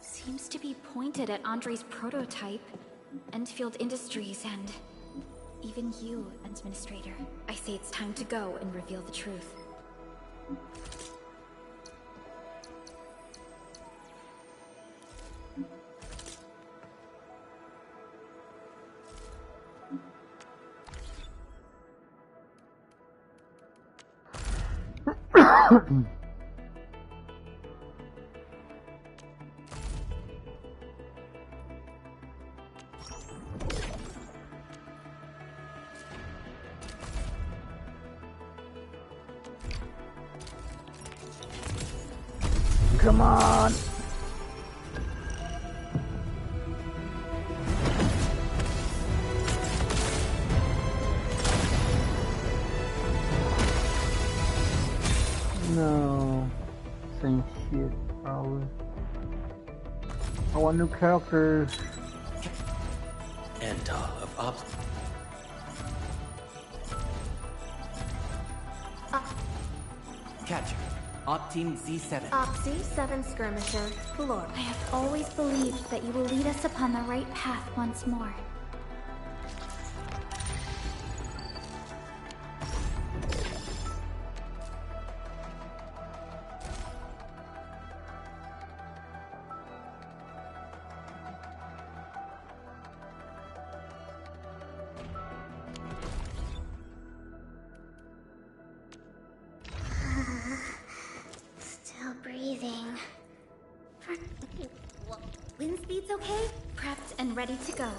seems to be pointed at Andre's prototype, Enfield Industries, and even you, Administrator. I say it's time to go and reveal the truth. Come on! No. Same shit, probably. I want new characters. Enter of Ops. Catcher. Op Team Z7. Z7 Skirmisher, Glory. I have always believed that you will lead us upon the right path once more. Still breathing. Wind speed's okay? Prepped and ready to go.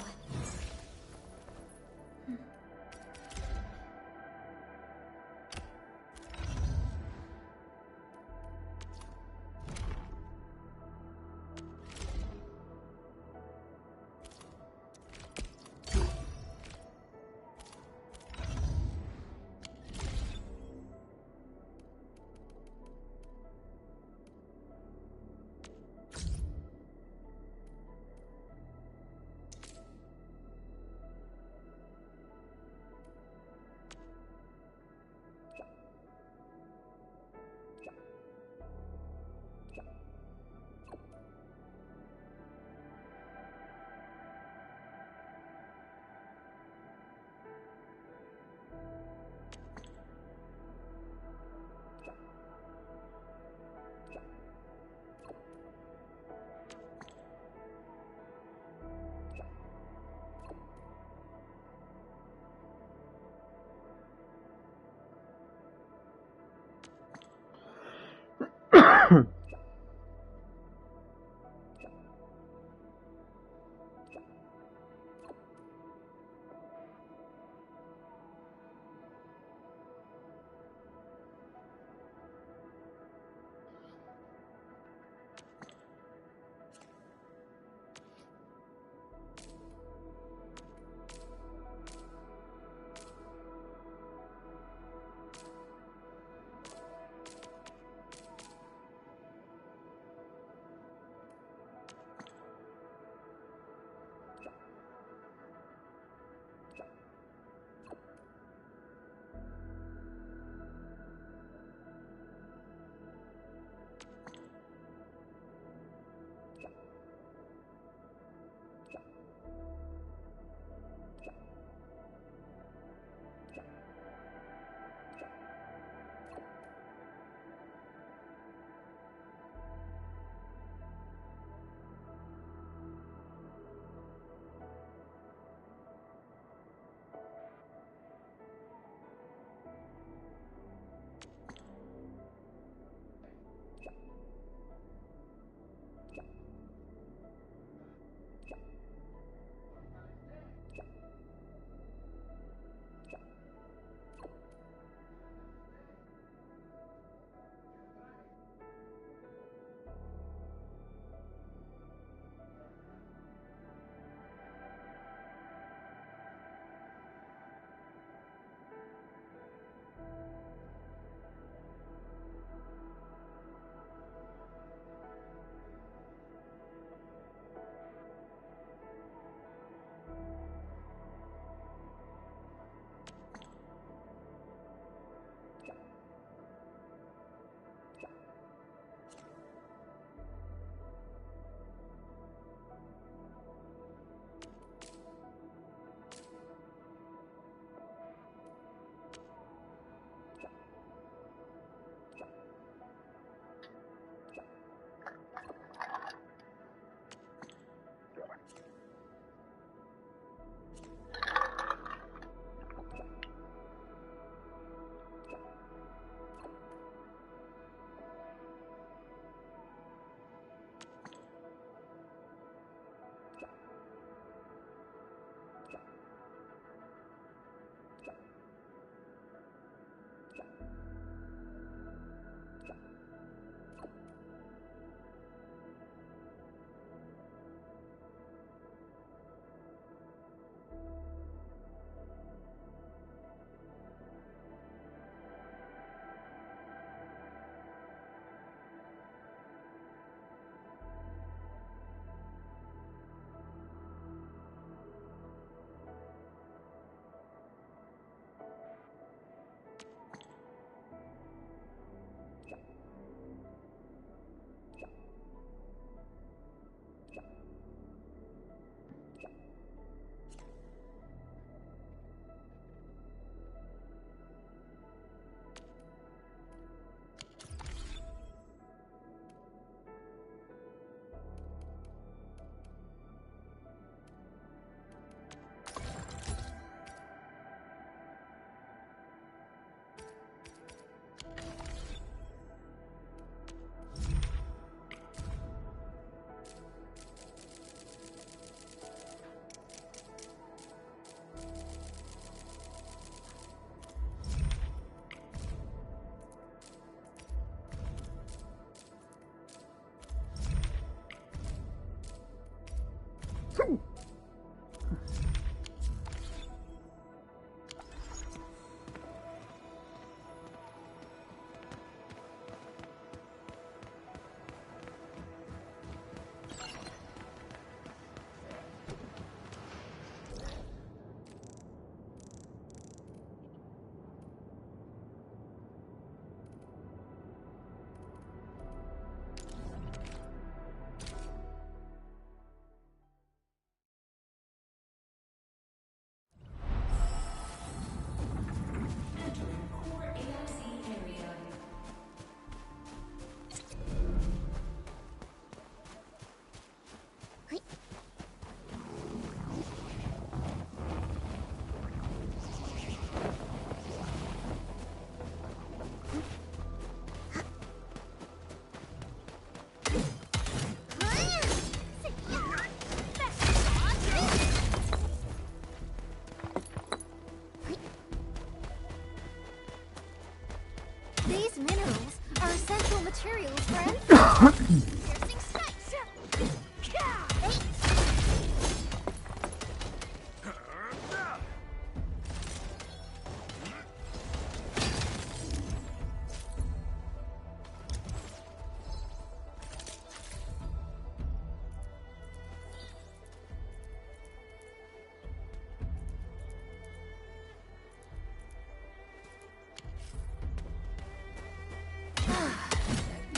These minerals are essential materials for anything. Piercing strikes.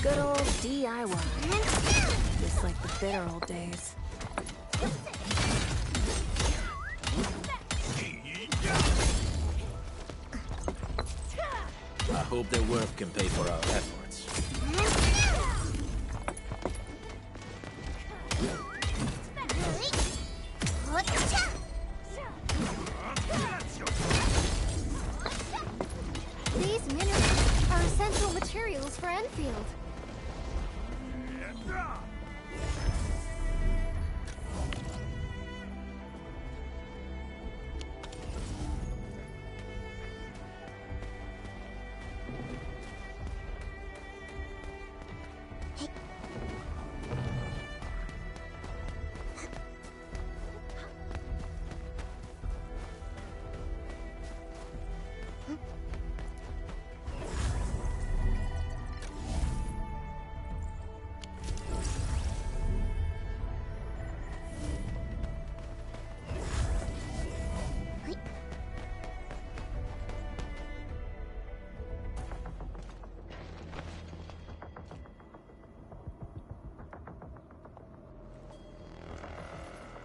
Good old DIY. Just like the bitter old days. I hope their work can pay for our efforts. These minerals are essential materials for Enfield.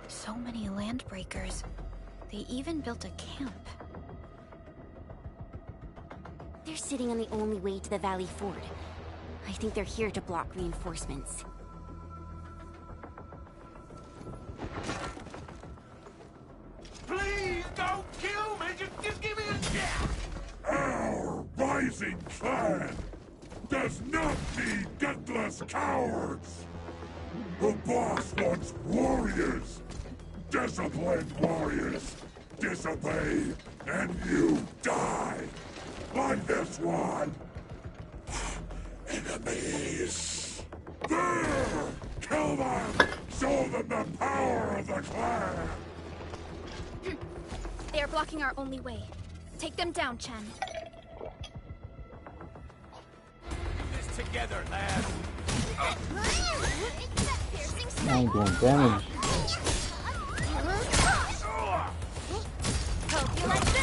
So many landbreakers. They even built a camp. They're sitting on the only way to the Valley Ford. I think they're here to block reinforcements. Please don't kill me! Just give me a chance! Our rising clan does not need gutless cowards! The boss wants warriors! Disciplined warriors! Disobey, and you die! Like this one! Enemies! There! Kill them! Show them the power of the clan! They are blocking our only way. Take them down, Chen. This together, lad! I'm doing damage. Hope you like this.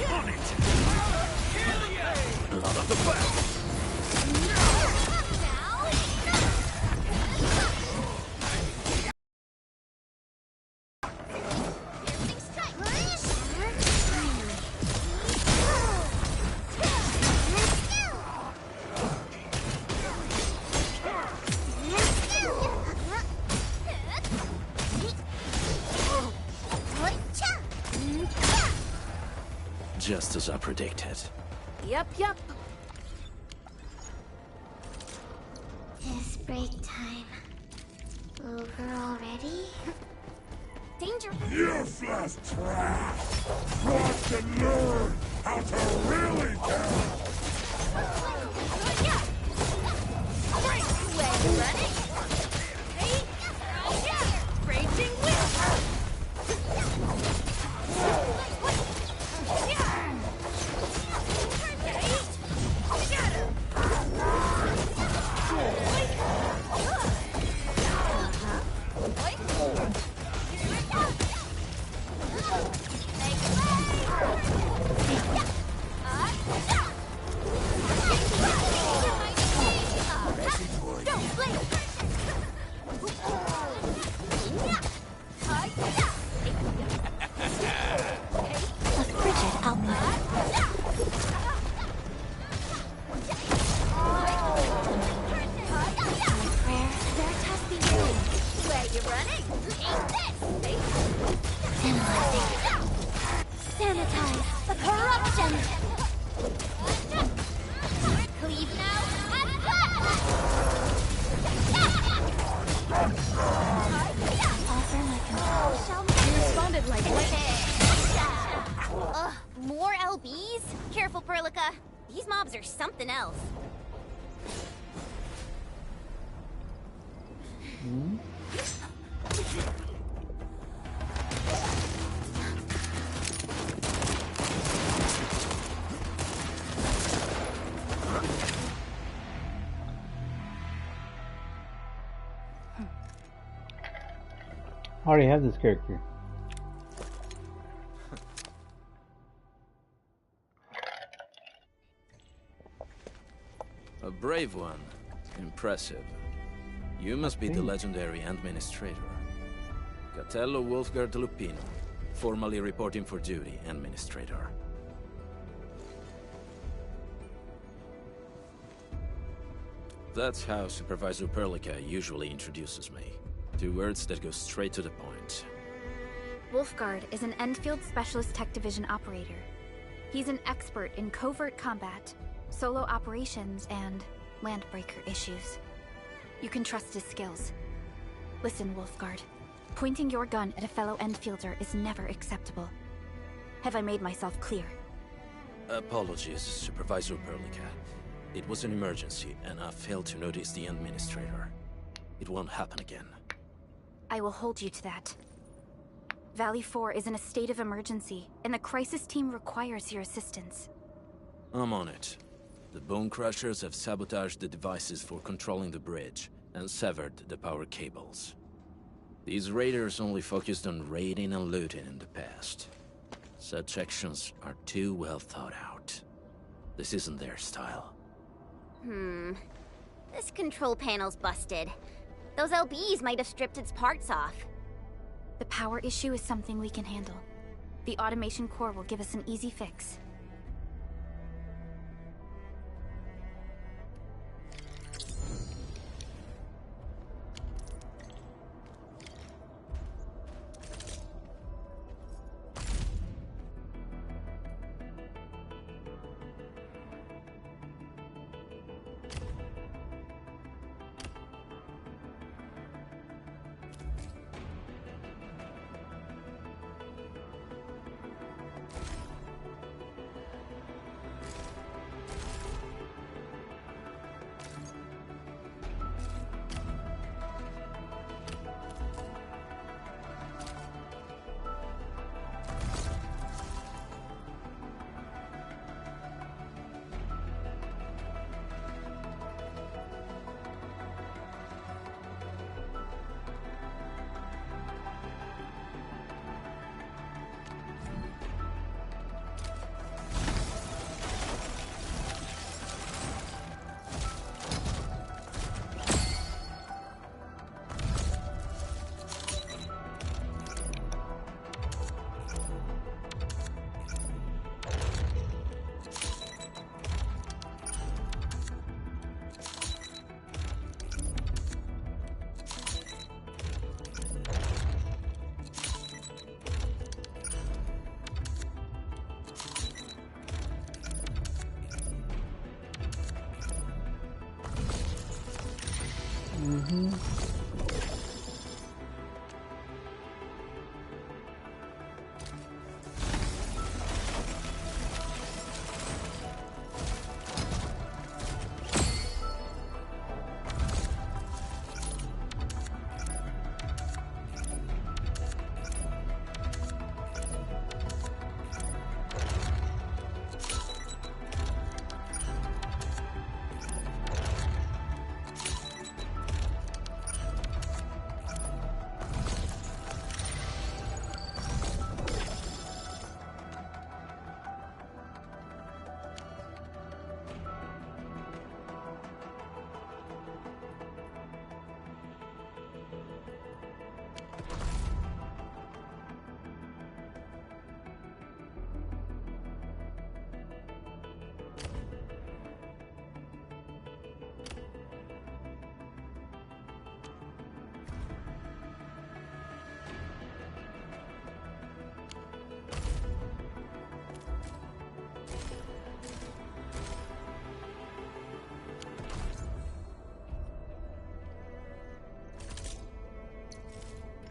On it! Blood of the back! Just as I predicted. Yep. It's break time. Over already? Danger! Useless trash! Want to learn how to really count! When ready? something else. I already have this character. A brave one. Impressive. You must be the legendary administrator. Catello Wolfgard Lupino, formally reporting for duty, administrator. That's how Supervisor Perlica usually introduces me. 2 words that go straight to the point. Wolfgard is an Enfield Specialist Tech Division operator. He's an expert in covert combat, solo operations, and landbreaker issues. You can trust his skills. Listen, Wolfgard. Pointing your gun at a fellow Enfielder is never acceptable. Have I made myself clear? Apologies, Supervisor Perlica. It was an emergency, and I failed to notice the administrator. It won't happen again. I will hold you to that. Valley 4 is in a state of emergency, and the crisis team requires your assistance. I'm on it. The Bone Crushers have sabotaged the devices for controlling the bridge, and severed the power cables. These raiders only focused on raiding and looting in the past. Such actions are too well thought out. This isn't their style. This control panel's busted. Those LBs might have stripped its parts off. The power issue is something we can handle. The automation core will give us an easy fix.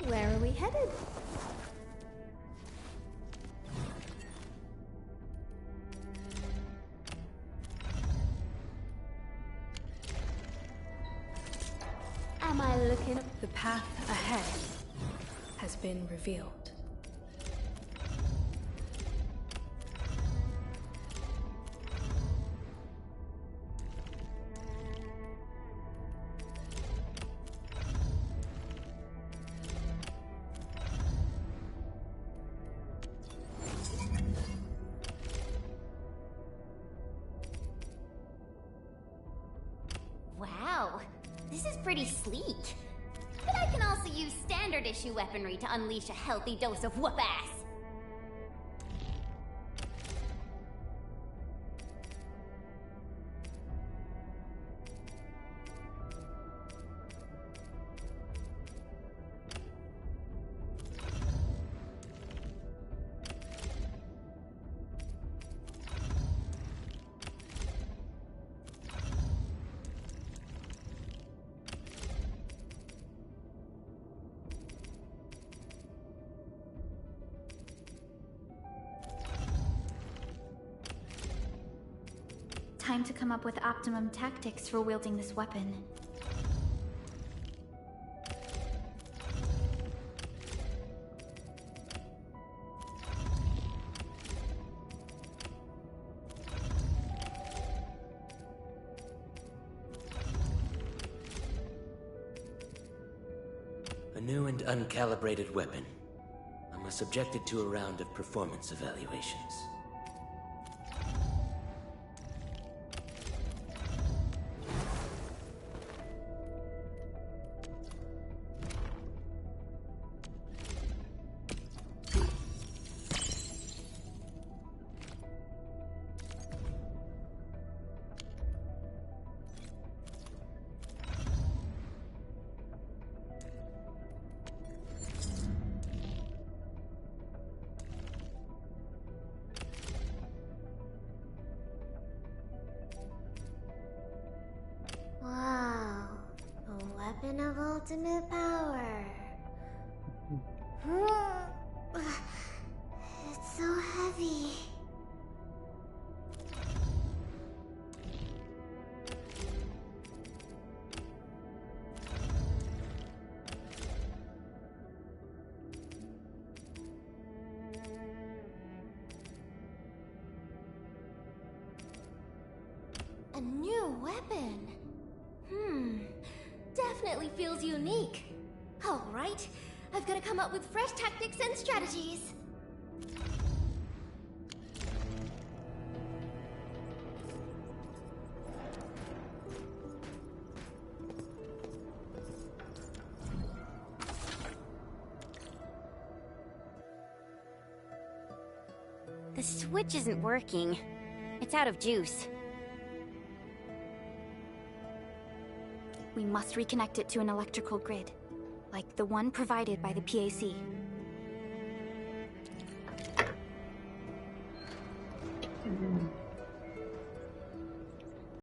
Where are we headed? am I looking? The path ahead has been revealed. Wow, this is pretty sleek. But I can also use standard issue weaponry to unleash a healthy dose of whoop-ass. Time to come up with optimum tactics for wielding this weapon. A new and uncalibrated weapon. I must subject it to a round of performance evaluations. Wow, a weapon of ultimate power. It's so heavy. A new weapon. Definitely feels unique. Alright, I've got to come up with fresh tactics and strategies. The switch isn't working. It's out of juice. We must reconnect it to an electrical grid, like the one provided by the PAC.